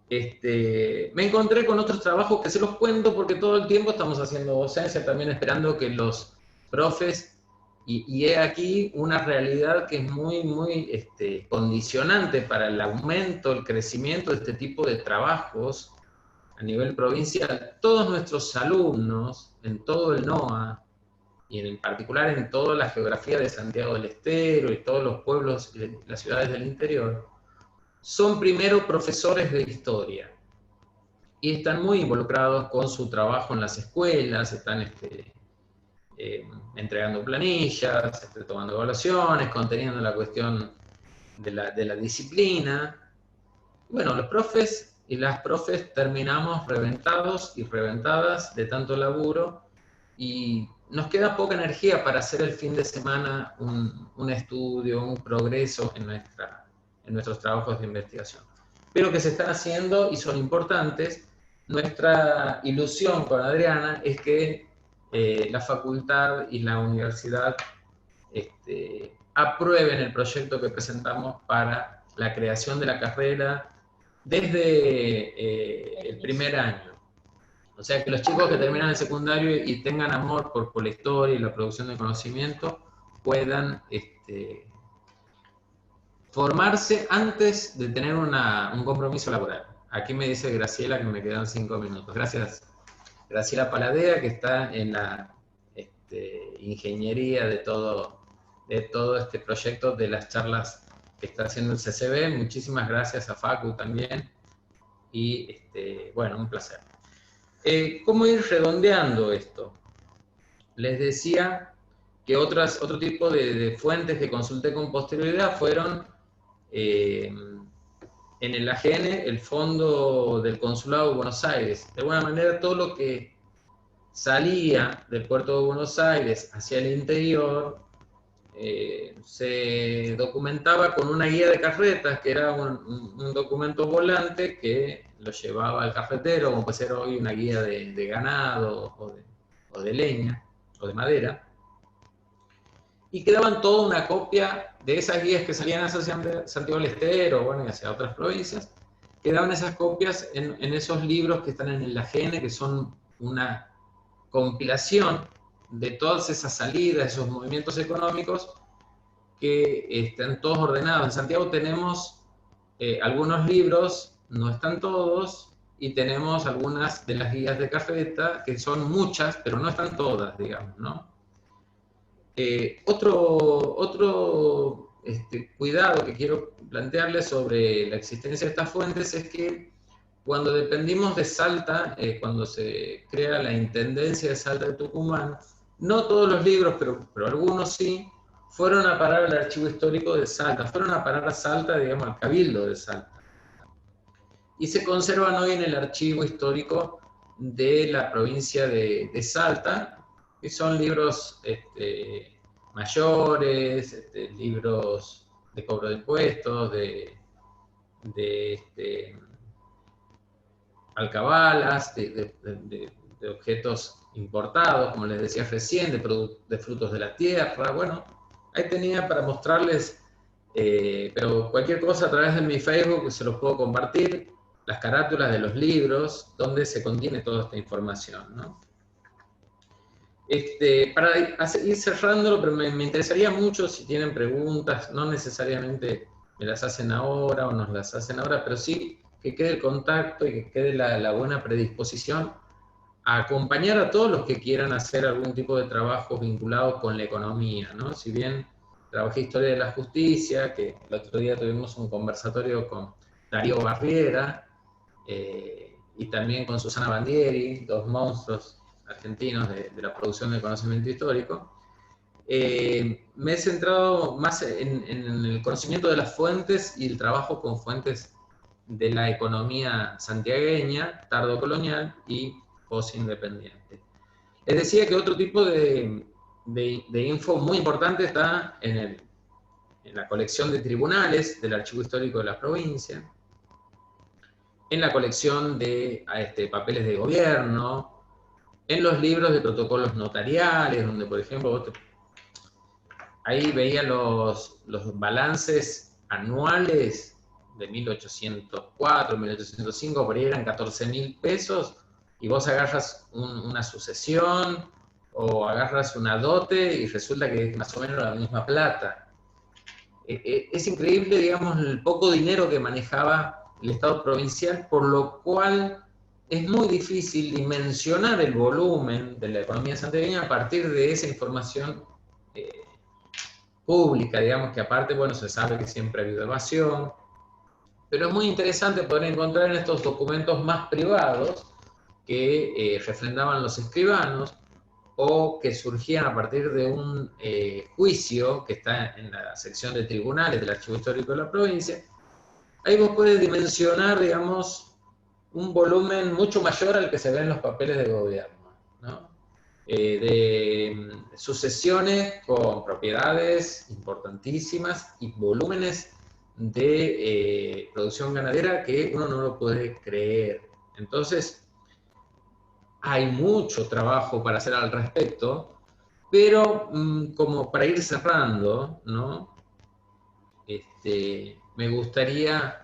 Me encontré con otros trabajos que se los cuento porque todo el tiempo estamos haciendo docencia, también esperando que los profes, y he aquí una realidad que es muy, muy condicionante para el aumento, el crecimiento de este tipo de trabajos a nivel provincial. Todos nuestros alumnos en todo el NOA, y en particular en toda la geografía de Santiago del Estero y todos los pueblos y las ciudades del interior, son primero profesores de historia y están muy involucrados con su trabajo en las escuelas, están entregando planillas, tomando evaluaciones, conteniendo la cuestión de la disciplina. Bueno, los profes y las profes terminamos reventados y reventadas de tanto laburo y nos queda poca energía para hacer el fin de semana un estudio, un progreso en nuestros trabajos de investigación. Pero que se están haciendo y son importantes. Nuestra ilusión con Adriana es que la facultad y la universidad aprueben el proyecto que presentamos para la creación de la carrera desde el primer año. O sea, que los chicos que terminan el secundario y tengan amor por la historia y la producción de conocimiento puedan formarse antes de tener un compromiso laboral. Aquí me dice Graciela que me quedan 5 minutos. Gracias, Graciela Paladea, que está en la ingeniería de todo este proyecto de las charlas que está haciendo el CCB. Muchísimas gracias a Facu también. Y bueno, un placer. ¿Cómo ir redondeando esto? Les decía que otro tipo de fuentes que consulté con posterioridad fueron en el AGN, el Fondo del Consulado de Buenos Aires. De alguna manera, todo lo que salía del puerto de Buenos Aires hacia el interior se documentaba con una guía de carretas, que era un documento volante que lo llevaba al carretero, como puede ser hoy una guía de ganado o de leña o de madera, y quedaban toda una copia de esas guías que salían hacia Santiago del Estero, bueno, y hacia otras provincias. Quedaban esas copias en esos libros que están en el AGN, que son una compilación de todas esas salidas, esos movimientos económicos que están todos ordenados. En Santiago tenemos algunos libros, no están todos, y tenemos algunas de las guías de carreta, que son muchas, pero no están todas, digamos, ¿no? Otro cuidado que quiero plantearles sobre la existencia de estas fuentes es que cuando dependimos de Salta, cuando se crea la Intendencia de Salta de Tucumán, no todos los libros, pero algunos sí, fueron a parar al Archivo Histórico de Salta, fueron a parar a Salta, digamos, al Cabildo de Salta. Y se conservan hoy en el Archivo Histórico de la provincia de Salta, que son libros mayores, libros de cobro de impuestos, de alcabalas, de objetos importados, como les decía recién, de frutos de la tierra. Bueno, ahí tenía para mostrarles, pero cualquier cosa a través de mi Facebook se los puedo compartir, las carátulas de los libros, donde se contiene toda esta información, ¿no? Para ir cerrándolo, pero me interesaría mucho si tienen preguntas, no necesariamente me las hacen ahora o nos las hacen ahora, pero sí que quede el contacto y que quede la buena predisposición a acompañar a todos los que quieran hacer algún tipo de trabajo vinculado con la economía, ¿no? Si bien trabajé Historia de la Justicia, que el otro día tuvimos un conversatorio con Darío Barriera, y también con Susana Bandieri, dos monstruos argentinos de la producción del conocimiento histórico, me he centrado más en el conocimiento de las fuentes y el trabajo con fuentes de la economía santiagueña, tardocolonial y posindependiente. Les decía que otro tipo de info muy importante está en la colección de tribunales del Archivo Histórico de la provincia, en la colección de papeles de gobierno, en los libros de protocolos notariales, donde, por ejemplo, ahí veía los balances anuales de 1804, 1805, por ahí eran 14.000 pesos, y vos agarras una sucesión o agarras una dote y resulta que es más o menos la misma plata. Es increíble, digamos, el poco dinero que manejaba el Estado provincial, por lo cual es muy difícil dimensionar el volumen de la economía santiagueña a partir de esa información pública, digamos, que aparte, bueno, se sabe que siempre ha habido evasión, pero es muy interesante poder encontrar en estos documentos más privados que refrendaban los escribanos o que surgían a partir de un juicio que está en la sección de tribunales del Archivo Histórico de la provincia. Ahí vos podés dimensionar, digamos, un volumen mucho mayor al que se ve en los papeles de gobierno, ¿no? De sucesiones con propiedades importantísimas y volúmenes de producción ganadera que uno no lo puede creer. Entonces, hay mucho trabajo para hacer al respecto, pero como para ir cerrando, ¿no? Me gustaría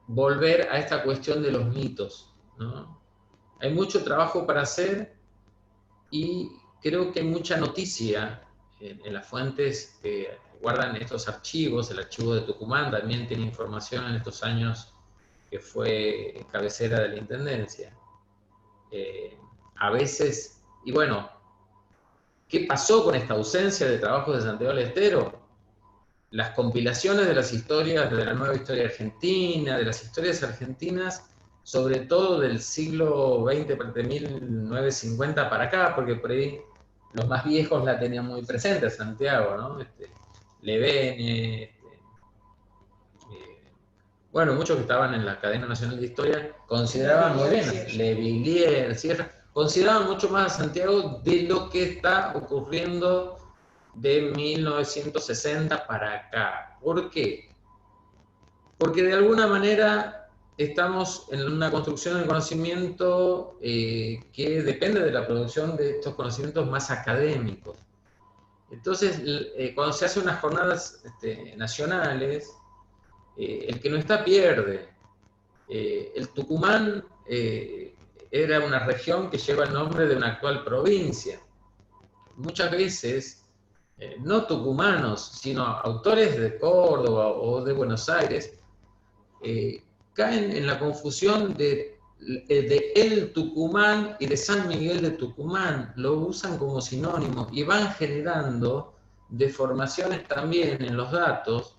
volver a esta cuestión de los mitos, ¿no? Hay mucho trabajo para hacer y creo que hay mucha noticia en las fuentes que guardan estos archivos. El archivo de Tucumán también tiene información en estos años que fue cabecera de la Intendencia. A veces, y bueno, ¿qué pasó con esta ausencia de trabajos de Santiago del Estero? Las compilaciones de las historias, de la nueva historia argentina, de las historias argentinas, sobre todo del siglo XX, de 1950 para acá, porque por ahí los más viejos la tenían muy presente, Santiago, ¿no? Levene, bueno, muchos que estaban en la Academia Nacional de Historia consideraban muy bien, Le Villiers, Sierra, consideraban mucho más a Santiago de lo que está ocurriendo de 1960 para acá. ¿Por qué? Porque de alguna manera estamos en una construcción del conocimiento que depende de la producción de estos conocimientos más académicos. Entonces, cuando se hacen unas jornadas nacionales, el que no está pierde. El Tucumán era una región que lleva el nombre de una actual provincia. Muchas veces, no tucumanos, sino autores de Córdoba o de Buenos Aires, caen en la confusión de el Tucumán y de San Miguel de Tucumán. Lo usan como sinónimo y van generando deformaciones también en los datos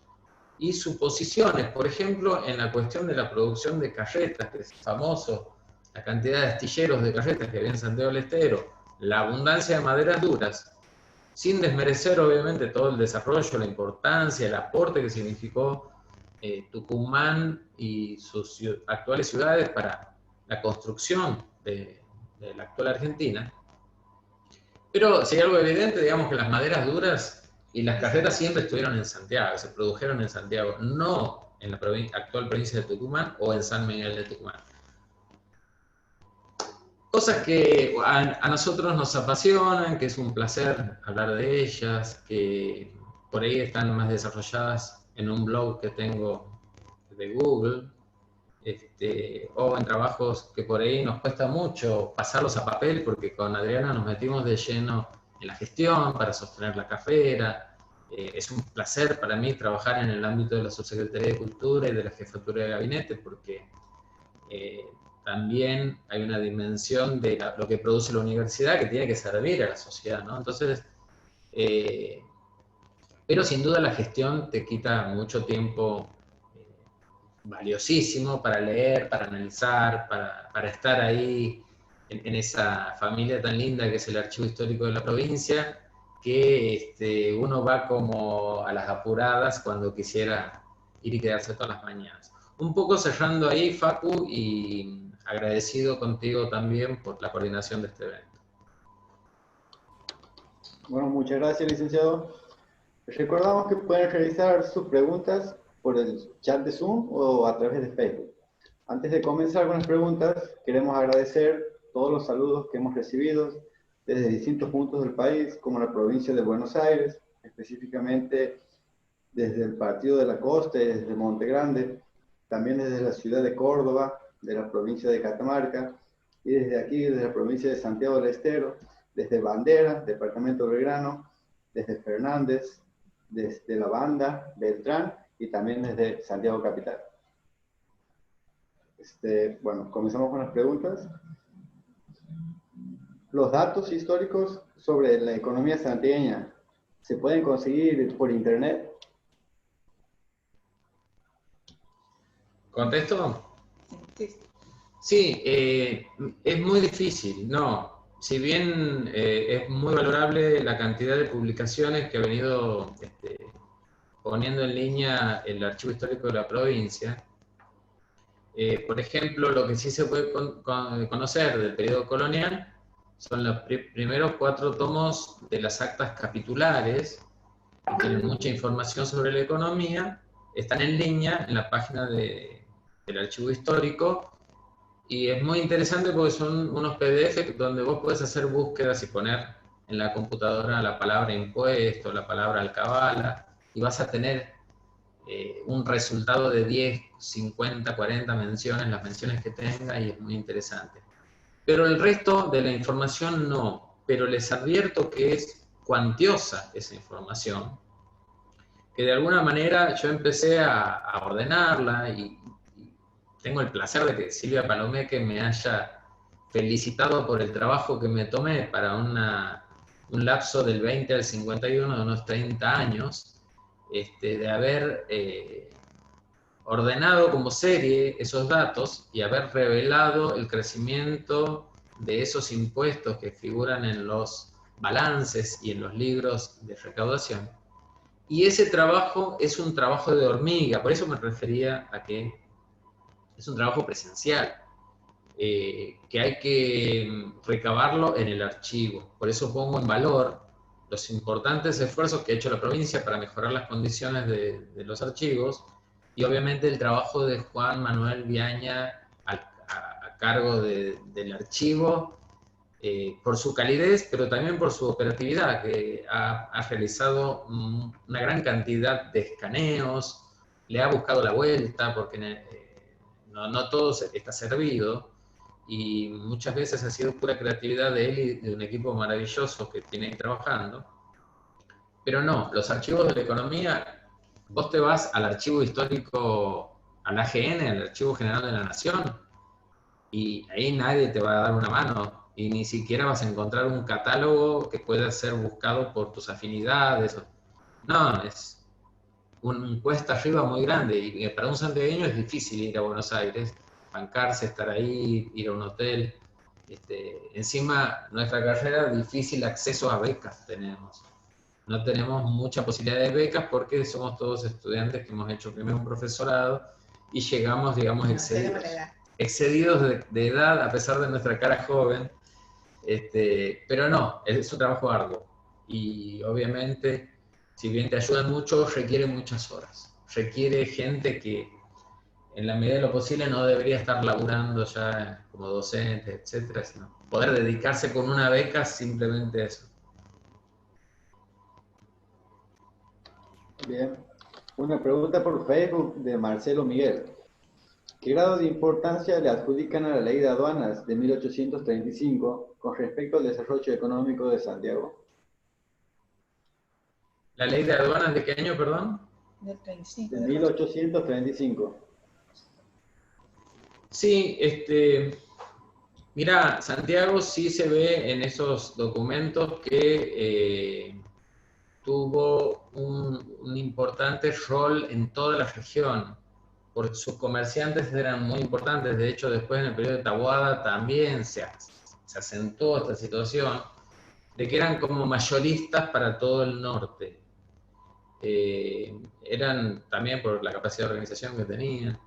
y suposiciones. Por ejemplo, en la cuestión de la producción de carretas, que es famoso, la cantidad de astilleros de carretas que había en Santiago del Estero, la abundancia de maderas duras, sin desmerecer obviamente todo el desarrollo, la importancia, el aporte que significó Tucumán y sus actuales ciudades para la construcción de la actual Argentina. Pero si hay algo evidente, digamos que las maderas duras y las carretas siempre estuvieron en Santiago, se produjeron en Santiago, no en la actual provincia de Tucumán o en San Miguel de Tucumán. Cosas que a nosotros nos apasionan, que es un placer hablar de ellas, que por ahí están más desarrolladas en un blog que tengo de Google, o en trabajos que por ahí nos cuesta mucho pasarlos a papel, porque con Adriana nos metimos de lleno en la gestión para sostener la carrera. Es un placer para mí trabajar en el ámbito de la Subsecretaría de Cultura y de la Jefatura de Gabinete, porque también hay una dimensión de lo que produce la universidad que tiene que servir a la sociedad, ¿no? Entonces, pero sin duda la gestión te quita mucho tiempo valiosísimo para leer, para analizar, para estar ahí en esa familia tan linda que es el Archivo Histórico de la provincia, que uno va como a las apuradas cuando quisiera ir y quedarse todas las mañanas. Un poco cerrando ahí, Facu, y agradecido contigo también por la coordinación de este evento. Bueno, muchas gracias, licenciado. Recordamos que pueden realizar sus preguntas por el chat de Zoom o a través de Facebook. Antes de comenzar con las preguntas, queremos agradecer todos los saludos que hemos recibido desde distintos puntos del país, como la provincia de Buenos Aires, específicamente desde el Partido de la Costa y desde Monte Grande, también desde la ciudad de Córdoba, de la provincia de Catamarca, y desde aquí, desde la provincia de Santiago del Estero, desde Bandera, departamento de Belgrano, desde Fernández, desde La Banda, Beltrán, y también desde Santiago Capital. Bueno, comenzamos con las preguntas. Los datos históricos sobre la economía santiagueña se pueden conseguir por internet. ¿Contesto? Sí. Sí, es muy difícil, no. Si bien es muy valorable la cantidad de publicaciones que ha venido poniendo en línea el Archivo Histórico de la provincia, por ejemplo, lo que sí se puede conocer del periodo colonial son los primeros 4 tomos de las actas capitulares, que tienen mucha información sobre la economía, están en línea en la página del Archivo Histórico. Y es muy interesante porque son unos PDF donde vos podés hacer búsquedas y poner en la computadora la palabra impuesto, la palabra alcabala, y vas a tener un resultado de 10, 50, 40 menciones, las menciones que tenga, y es muy interesante. Pero el resto de la información no, pero les advierto que es cuantiosa esa información, que de alguna manera yo empecé a ordenarla y tengo el placer de que Silvia Palomeque me haya felicitado por el trabajo que me tomé para un lapso del 20 al 51 de unos 30 años, de haber ordenado como serie esos datos y haber revelado el crecimiento de esos impuestos que figuran en los balances y en los libros de recaudación. Y ese trabajo es un trabajo de hormiga, por eso me refería a que es un trabajo presencial, que hay que recabarlo en el archivo. Por eso pongo en valor los importantes esfuerzos que ha hecho la provincia para mejorar las condiciones de los archivos, y obviamente el trabajo de Juan Manuel Viaña a cargo del archivo, por su calidez, pero también por su operatividad, que ha realizado una gran cantidad de escaneos, le ha buscado la vuelta, porque no todo está servido, y muchas veces ha sido pura creatividad de él y de un equipo maravilloso que tiene ahí trabajando. Pero no, los archivos de la economía, vos te vas al archivo histórico, al AGN, al Archivo General de la Nación, y ahí nadie te va a dar una mano, y ni siquiera vas a encontrar un catálogo que pueda ser buscado por tus afinidades. No, es un cuesta arriba muy grande, y para un santiagueño es difícil ir a Buenos Aires, bancarse, estar ahí, ir a un hotel. Encima, nuestra carrera, difícil acceso a becas tenemos. No tenemos mucha posibilidad de becas porque somos todos estudiantes que hemos hecho primero un profesorado y llegamos, digamos, excedidos de edad a pesar de nuestra cara joven. Pero no, es un trabajo arduo. Y obviamente, si bien te ayudan mucho, requiere muchas horas. Requiere gente que, en la medida de lo posible, no debería estar laburando ya como docente, etcétera, sino poder dedicarse con una beca simplemente a eso. Bien. Una pregunta por Facebook de Marcelo Miguel. ¿Qué grado de importancia le adjudican a la Ley de Aduanas de 1835 con respecto al desarrollo económico de Santiago? ¿La Ley de Aduanas de qué año, perdón? Del 35. De 1835. Sí, mirá, Santiago sí se ve en esos documentos que tuvo un importante rol en toda la región. porque sus comerciantes eran muy importantes. De hecho, después en el periodo de Taboada también se acentuó esta situación de que eran como mayoristas para todo el norte. Eran también por la capacidad de organización que tenían.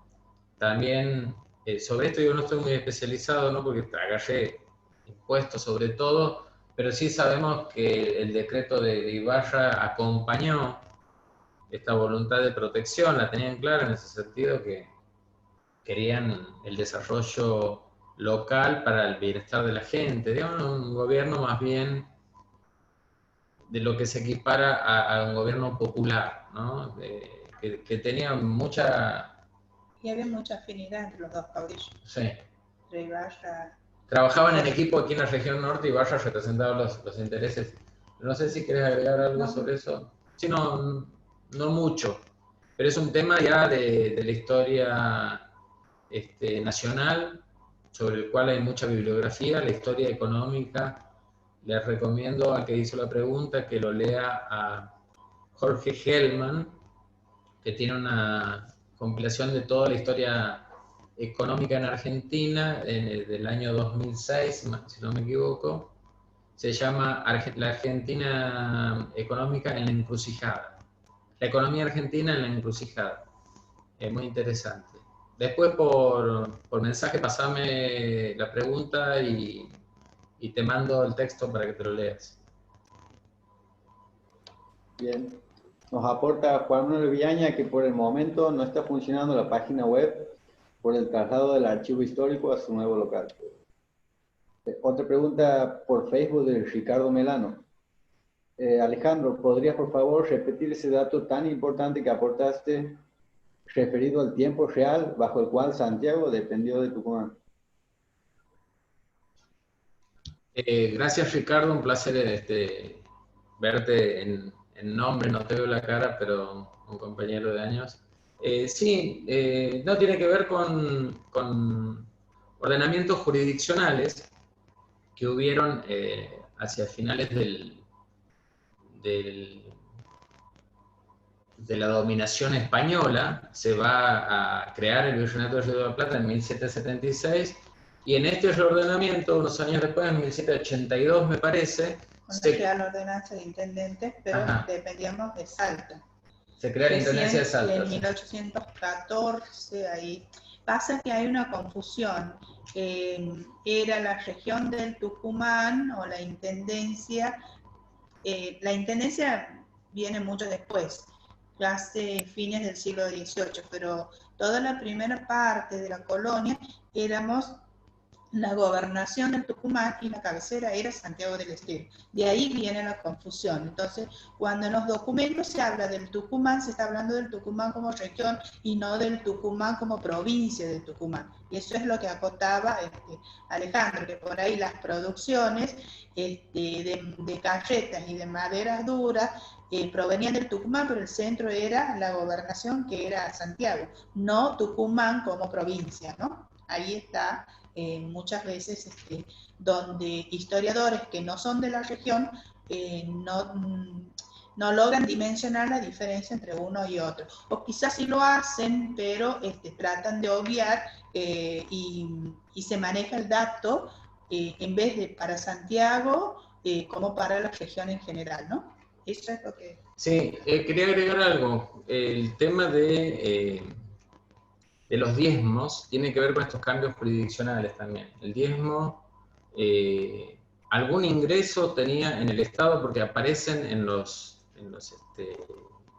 También, sobre esto yo no estoy muy especializado, ¿no? Porque agarré impuestos sobre todo, pero sí sabemos que el decreto de Ibarra acompañó esta voluntad de protección, la tenían clara en ese sentido, que querían el desarrollo local para el bienestar de la gente, digamos, un gobierno más bien de lo que se equipara a un gobierno popular, ¿no? Que tenía mucha... Y había mucha afinidad entre los dos caudillos. Sí. Entre Ibarra. Trabajaban en equipo aquí en la región norte y Ibarra representaba los intereses. No sé si querés agregar algo sobre eso. Sí, no mucho, pero es un tema ya de la historia nacional, sobre el cual hay mucha bibliografía, la historia económica. Les recomiendo al que hizo la pregunta que lo lea a Jorge Hellman, que tiene una compilación de toda la historia económica en Argentina del año 2006, si no me equivoco. Se llama La Argentina económica en la encrucijada. La economía argentina en la encrucijada. Es muy interesante. Después por mensaje pasame la pregunta y te mando el texto para que te lo leas. Bien. Nos aporta Juan Manuel Villaña que por el momento no está funcionando la página web por el traslado del archivo histórico a su nuevo local. Otra pregunta por Facebook de Ricardo Melano. Alejandro, ¿podrías por favor repetir ese dato tan importante que aportaste referido al tiempo real bajo el cual Santiago dependió de Tucumán? Gracias, Ricardo, un placer verte en nombre, no te veo la cara, pero un compañero de años. Sí, no tiene que ver con ordenamientos jurisdiccionales que hubieron hacia finales de la dominación española. Se va a crear el Virreinato del Río de la Plata en 1776, y en este reordenamiento, unos años después, en 1782 me parece, se crea la ordenanza de intendentes, pero dependíamos de Salta. Se crea la intendencia de Salta. En 1814, ahí. Pasa que hay una confusión. Era la región del Tucumán o la intendencia. La intendencia viene mucho después, hace fines del siglo XVIII, pero toda la primera parte de la colonia éramos la gobernación del Tucumán y la cabecera era Santiago del Estero. De ahí viene la confusión. Entonces, cuando en los documentos se habla del Tucumán, se está hablando del Tucumán como región y no del Tucumán como provincia del Tucumán. Y eso es lo que acotaba Alejandro, que por ahí las producciones de carretas y de maderas duras provenían del Tucumán, pero el centro era la gobernación, que era Santiago, no Tucumán como provincia, ¿no? Ahí está muchas veces donde historiadores que no son de la región no logran dimensionar la diferencia entre uno y otro, o quizás sí lo hacen, pero tratan de obviar y se maneja el dato en vez de para Santiago como para la región en general, ¿no? Eso es lo que... Sí, quería agregar algo. El tema de los diezmos tiene que ver con estos cambios jurisdiccionales también. El diezmo, algún ingreso tenía en el Estado porque aparecen en los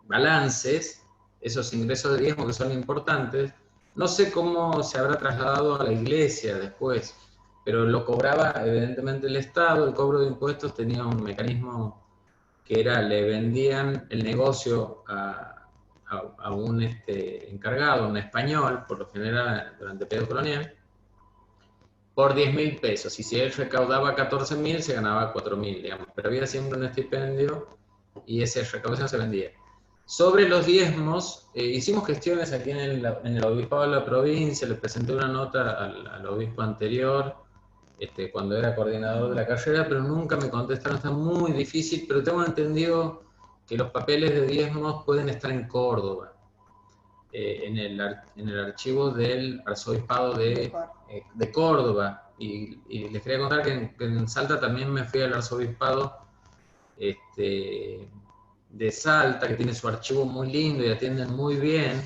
balances esos ingresos de diezmo que son importantes. No sé cómo se habrá trasladado a la iglesia después, pero lo cobraba evidentemente el Estado. El cobro de impuestos tenía un mecanismo que era, le vendían el negocio a un encargado, un español, por lo general durante el periodo colonial, por 10.000 pesos. Y si él recaudaba 14.000, se ganaba 4.000, digamos. Pero había siempre un estipendio y esa recaudación se vendía. Sobre los diezmos, hicimos gestiones aquí en el obispado de la provincia. Le presenté una nota al obispo anterior, cuando era coordinador de la carrera, pero nunca me contestaron. Está muy difícil, pero tengo entendido que los papeles de diezmos pueden estar en Córdoba. en el archivo del Arzobispado de Córdoba. Y les quería contar que en Salta también me fui al Arzobispado de Salta, que tiene su archivo muy lindo y atienden muy bien,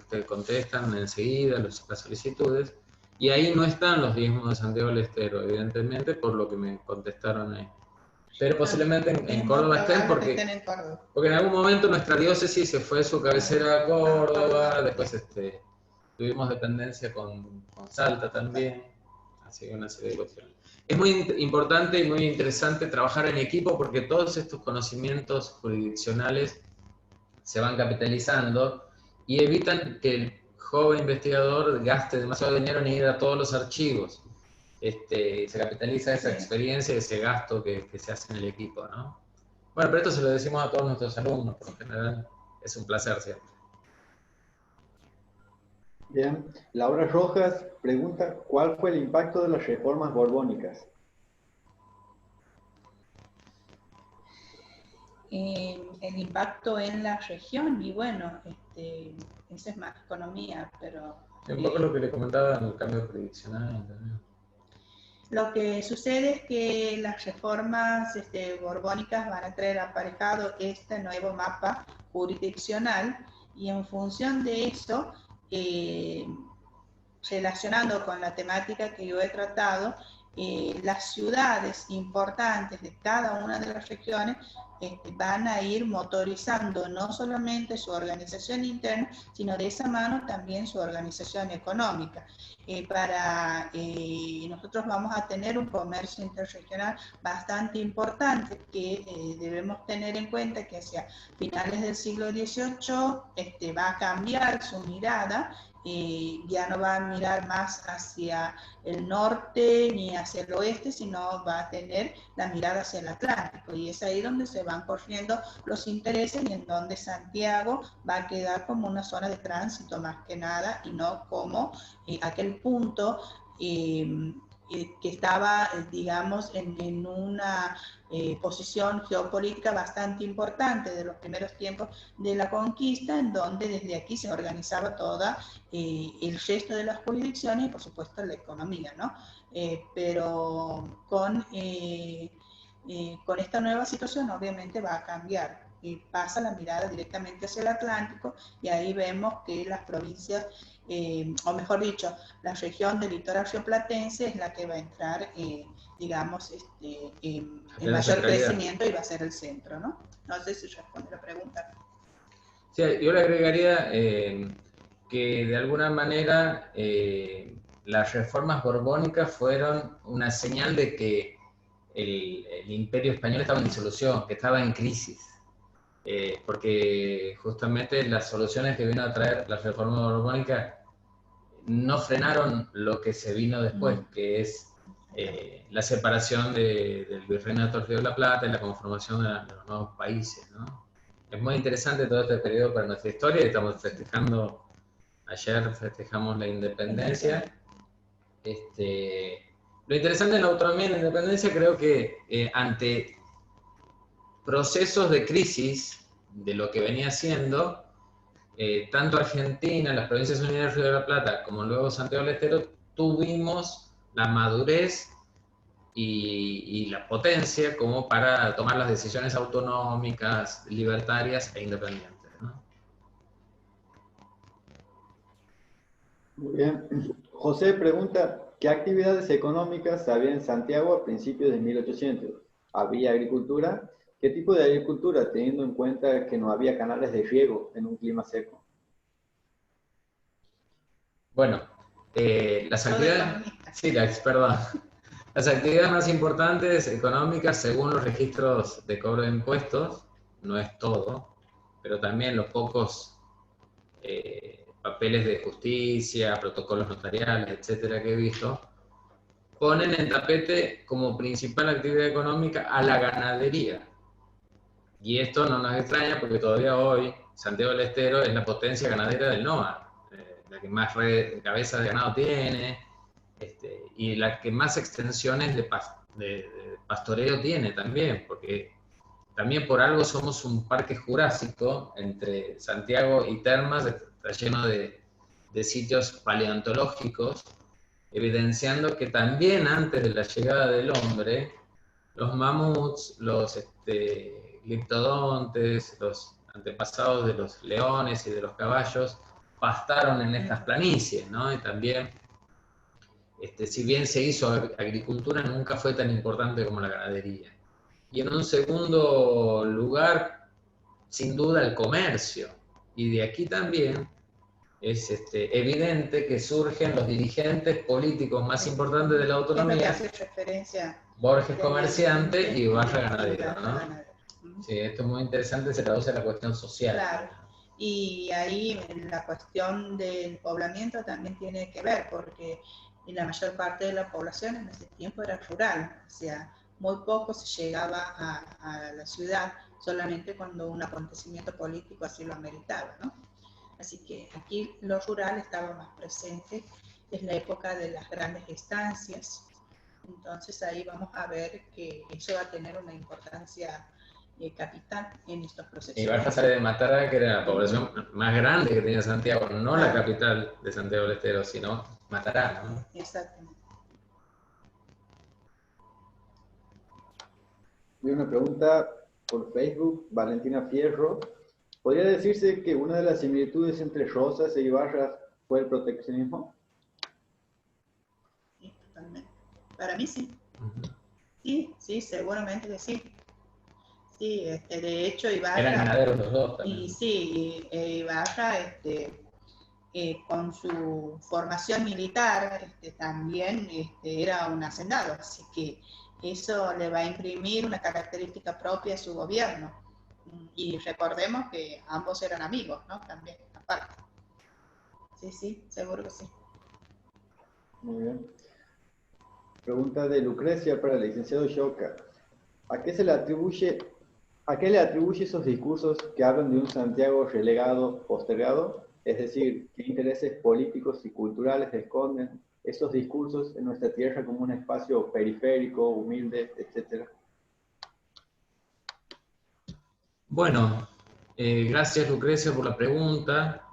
te contestan enseguida las solicitudes, y ahí no están los diezmos de Santiago del Estero, evidentemente, por lo que me contestaron ahí. Pero posiblemente en Córdoba estén, porque en algún momento nuestra diócesis se fue su cabecera a Córdoba, después tuvimos dependencia con Salta también, así que una serie de cuestiones. Es muy importante y muy interesante trabajar en equipo, porque todos estos conocimientos jurisdiccionales se van capitalizando y evitan que el joven investigador gaste demasiado dinero en ir a todos los archivos. Se capitaliza esa experiencia y ese gasto que se hace en el equipo, ¿no? Bueno, pero esto se lo decimos a todos nuestros alumnos, por lo general es un placer siempre. Bien, Laura Rojas pregunta, ¿cuál fue el impacto de las reformas borbónicas? El impacto en la región, y bueno, eso es más economía, pero... Un poco lo que le comentaba en el cambio jurisdiccional también. Lo que sucede es que las reformas borbónicas van a traer aparejado este nuevo mapa jurisdiccional, y en función de eso, relacionando con la temática que yo he tratado, las ciudades importantes de cada una de las regiones van a ir motorizando no solamente su organización interna, sino de esa mano también su organización económica. Nosotros vamos a tener un comercio interregional bastante importante que debemos tener en cuenta que hacia finales del siglo XVIII va a cambiar su mirada. Ya no va a mirar más hacia el norte ni hacia el oeste, sino va a tener la mirada hacia el Atlántico, y es ahí donde se van corriendo los intereses y en donde Santiago va a quedar como una zona de tránsito más que nada, y no como aquel punto que estaba, digamos, en una posición geopolítica bastante importante de los primeros tiempos de la conquista, en donde desde aquí se organizaba toda el resto de las jurisdicciones y por supuesto la economía, ¿no? Pero con esta nueva situación obviamente va a cambiar. Pasa la mirada directamente hacia el Atlántico, y ahí vemos que las provincias, o mejor dicho, la región del litoral rioplatense es la que va a entrar, digamos, en mayor crecimiento, y va a ser el centro, ¿no? No sé si responde la pregunta. Sí, yo le agregaría que de alguna manera las reformas borbónicas fueron una señal de que el imperio español estaba en disolución, que estaba en crisis. Porque justamente las soluciones que vino a traer la reforma borbónica no frenaron lo que se vino después, que es la separación del Virreinato del Río de la Plata y la conformación de los nuevos países, ¿no? Es muy interesante todo este periodo para nuestra historia, y estamos festejando, ayer festejamos la independencia. Lo interesante en la autonomía y la independencia, creo que ante procesos de crisis de lo que venía siendo, tanto Argentina, las Provincias Unidas del Río de la Plata, como luego Santiago del Estero, tuvimos la madurez y la potencia como para tomar las decisiones autonómicas, libertarias e independientes, ¿no? Muy bien. José pregunta, ¿qué actividades económicas había en Santiago a principios de 1800? ¿Había agricultura? ¿Qué tipo de agricultura, teniendo en cuenta que no había canales de riego en un clima seco? Bueno, las actividades... Sí, perdón. Las actividades más importantes económicas, según los registros de cobro de impuestos, no es todo, pero también los pocos papeles de justicia, protocolos notariales, etcétera, que he visto, ponen en tapete como principal actividad económica a la ganadería. Y esto no nos extraña, porque todavía hoy Santiago del Estero es la potencia ganadera del NOA, la que más cabezas de ganado tiene, y la que más extensiones de pastoreo tiene también, porque también por algo somos un parque jurásico entre Santiago y Termas, está lleno de sitios paleontológicos, evidenciando que también antes de la llegada del hombre, los mamuts, los gliptodontes, los antepasados de los leones y de los caballos, pastaron en estas planicies, ¿no? Y también, si bien se hizo agricultura, nunca fue tan importante como la ganadería. Y en un segundo lugar, sin duda, el comercio. Y de aquí también es evidente que surgen los dirigentes políticos más importantes de la autonomía. Hace referencia Borges comerciante y Ibarra ganadero, ¿no? Sí, esto es muy interesante, se traduce a la cuestión social. Claro, y ahí la cuestión del poblamiento también tiene que ver, porque la mayor parte de la población en ese tiempo era rural, o sea, muy poco se llegaba a la ciudad, solamente cuando un acontecimiento político así lo ameritaba, ¿no? Así que aquí lo rural estaba más presente, es la época de las grandes estancias, entonces ahí vamos a ver que eso va a tener una importancia capital en estos procesos. Ibarra sale de Matará, que era la población más grande que tenía Santiago, no la capital de Santiago del Estero, sino Matará, ¿no? Exactamente. Y una pregunta por Facebook, Valentina Fierro. ¿Podría decirse que una de las similitudes entre Rosas e Ibarra fue el proteccionismo? Sí, totalmente. Para mí sí. Sí, seguramente que sí. Sí, de hecho Ibarra... Eran ganaderos los dos también. Y sí, Ibarra, con su formación militar, también era un hacendado, así que eso le va a imprimir una característica propia a su gobierno. Y recordemos que ambos eran amigos, ¿no? También, aparte. Sí, seguro que sí. Muy bien. Pregunta de Lucrecia para el licenciado Shoka. ¿A qué le atribuye esos discursos que hablan de un Santiago relegado, postergado? Es decir, ¿qué intereses políticos y culturales esconden esos discursos en nuestra tierra como un espacio periférico, humilde, etcétera? Bueno, gracias Lucrecia por la pregunta.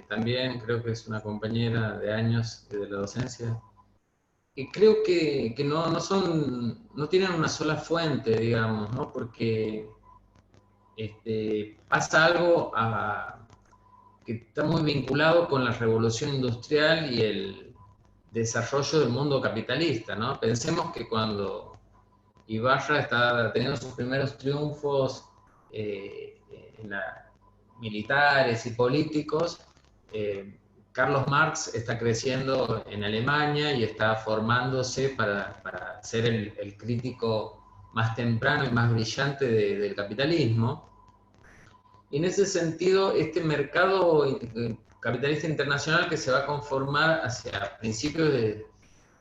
También creo que es una compañera de años de la docencia. Y creo que no tienen una sola fuente, digamos, ¿no? Porque pasa algo que está muy vinculado con la revolución industrial y el desarrollo del mundo capitalista, ¿no? Pensemos que cuando Ibarra está teniendo sus primeros triunfos militares y políticos, Carlos Marx está creciendo en Alemania y está formándose para ser el crítico más temprano y más brillante del capitalismo. Y en ese sentido, este mercado capitalista internacional que se va a conformar hacia principios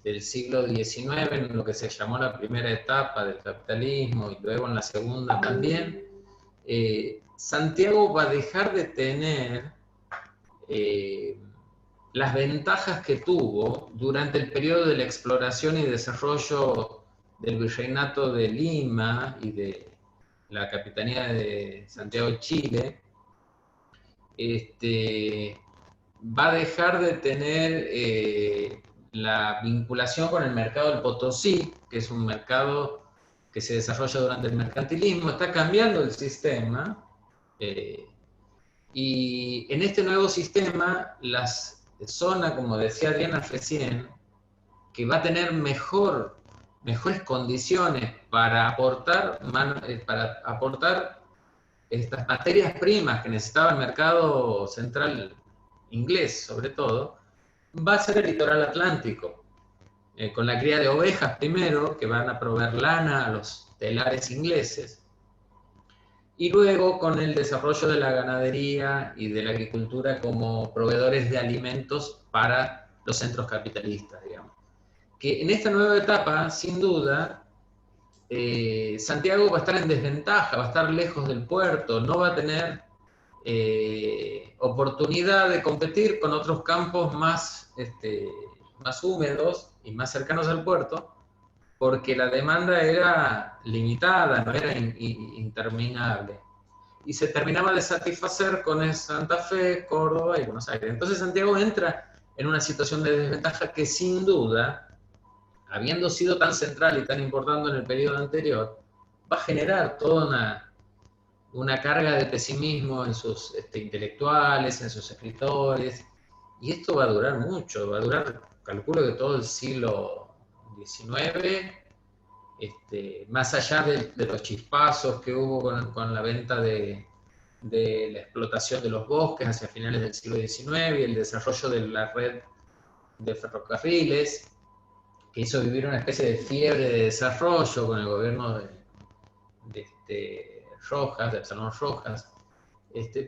del siglo XIX, en lo que se llamó la primera etapa del capitalismo y luego en la segunda también, Santiago va a dejar de tener las ventajas que tuvo durante el periodo de la exploración y desarrollo del Virreinato de Lima y de la Capitanía de Santiago de Chile, va a dejar de tener la vinculación con el mercado del Potosí, que es un mercado que se desarrolla durante el mercantilismo, está cambiando el sistema, y en este nuevo sistema, las zonas, como decía Adriana recién, que va a tener mejores condiciones para aportar estas materias primas que necesitaba el mercado central inglés, sobre todo, va a ser el litoral atlántico, con la cría de ovejas primero, que van a proveer lana a los telares ingleses, y luego con el desarrollo de la ganadería y de la agricultura como proveedores de alimentos para los centros capitalistas, digamos. Que en esta nueva etapa, sin duda, Santiago va a estar en desventaja, va a estar lejos del puerto, no va a tener oportunidad de competir con otros campos más húmedos y más cercanos al puerto, porque la demanda era limitada, no era interminable. y se terminaba de satisfacer con Santa Fe, Córdoba y Buenos Aires. Entonces Santiago entra en una situación de desventaja que sin duda, habiendo sido tan central y tan importante en el periodo anterior, va a generar toda una carga de pesimismo en sus intelectuales, en sus escritores, y esto va a durar mucho, va a durar, calculo que todo el siglo XIX, más allá de los chispazos que hubo con la venta de la explotación de los bosques hacia finales del siglo XIX y el desarrollo de la red de ferrocarriles, que hizo vivir una especie de fiebre de desarrollo con el gobierno de Rojas, de Absalón Rojas.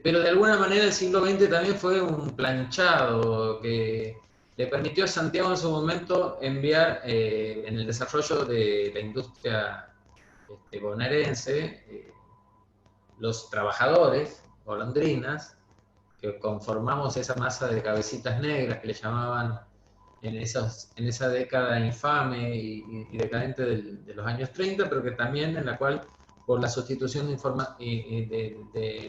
Pero de alguna manera el siglo XX también fue un planchado que le permitió a Santiago en su momento enviar en el desarrollo de la industria bonaerense, los trabajadores, golondrinas, que conformamos esa masa de cabecitas negras que le llamaban en esa década infame y decadente de los años 30, pero que también en la cual, por la sustitución de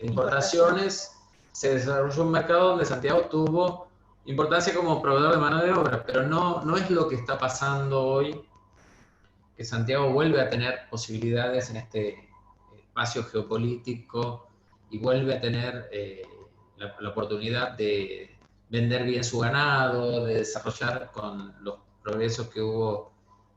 importaciones, se desarrolló un mercado donde Santiago tuvo importancia como proveedor de mano de obra, pero no es lo que está pasando hoy, que Santiago vuelve a tener posibilidades en este espacio geopolítico y vuelve a tener la oportunidad de vender bien su ganado, de desarrollar con los progresos que hubo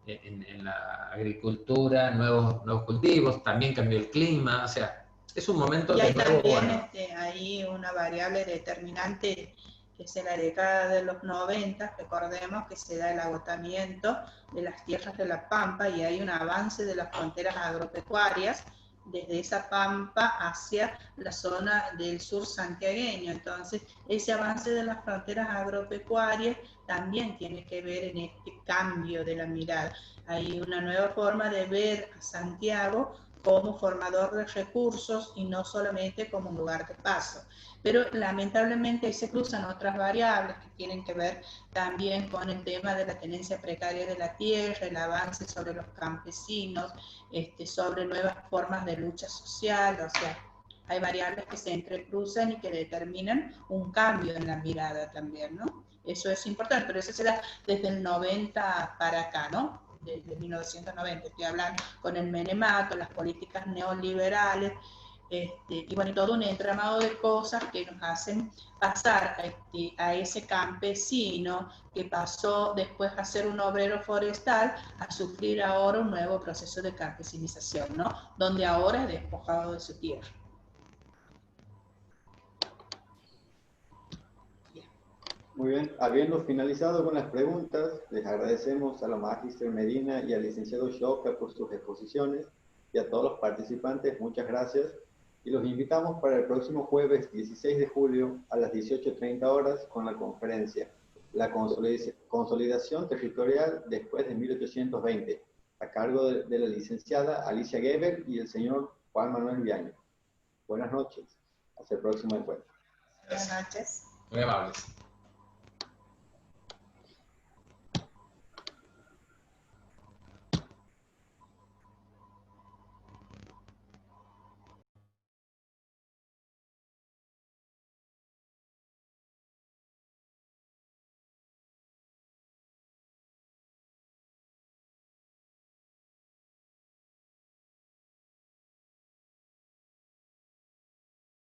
en la agricultura, nuevos cultivos, también cambió el clima, o sea, es un momento y hay de nuevo también bueno. hay una variable determinante que es en la década de los 90, recordemos que se da el agotamiento de las tierras de la Pampa y hay un avance de las fronteras agropecuarias desde esa Pampa hacia la zona del sur santiagueño. Entonces, ese avance de las fronteras agropecuarias también tiene que ver en este cambio de la mirada. Hay una nueva forma de ver a Santiago como formador de recursos y no solamente como un lugar de paso. Pero lamentablemente ahí se cruzan otras variables que tienen que ver también con el tema de la tenencia precaria de la tierra, el avance sobre los campesinos, sobre nuevas formas de lucha social, o sea, hay variables que se entrecruzan y que determinan un cambio en la mirada también, ¿no? Eso es importante, pero eso se da desde el 90 para acá, ¿no? Desde 1990, estoy hablando con el menemato, las políticas neoliberales, y bueno, todo un entramado de cosas que nos hacen pasar a ese campesino que pasó después a ser un obrero forestal a sufrir ahora un nuevo proceso de campesinización, ¿no? Donde ahora es despojado de su tierra. Muy bien, habiendo finalizado con las preguntas, les agradecemos a la Magíster Medina y al licenciado Shoka por sus exposiciones y a todos los participantes, muchas gracias. Y los invitamos para el próximo jueves 16 de julio a las 18:30 horas con la conferencia La consolidación territorial después de 1820, a cargo de la licenciada Alicia Geber y el señor Juan Manuel Viaño. Buenas noches, hasta el próximo encuentro. Buenas noches. Muy amables.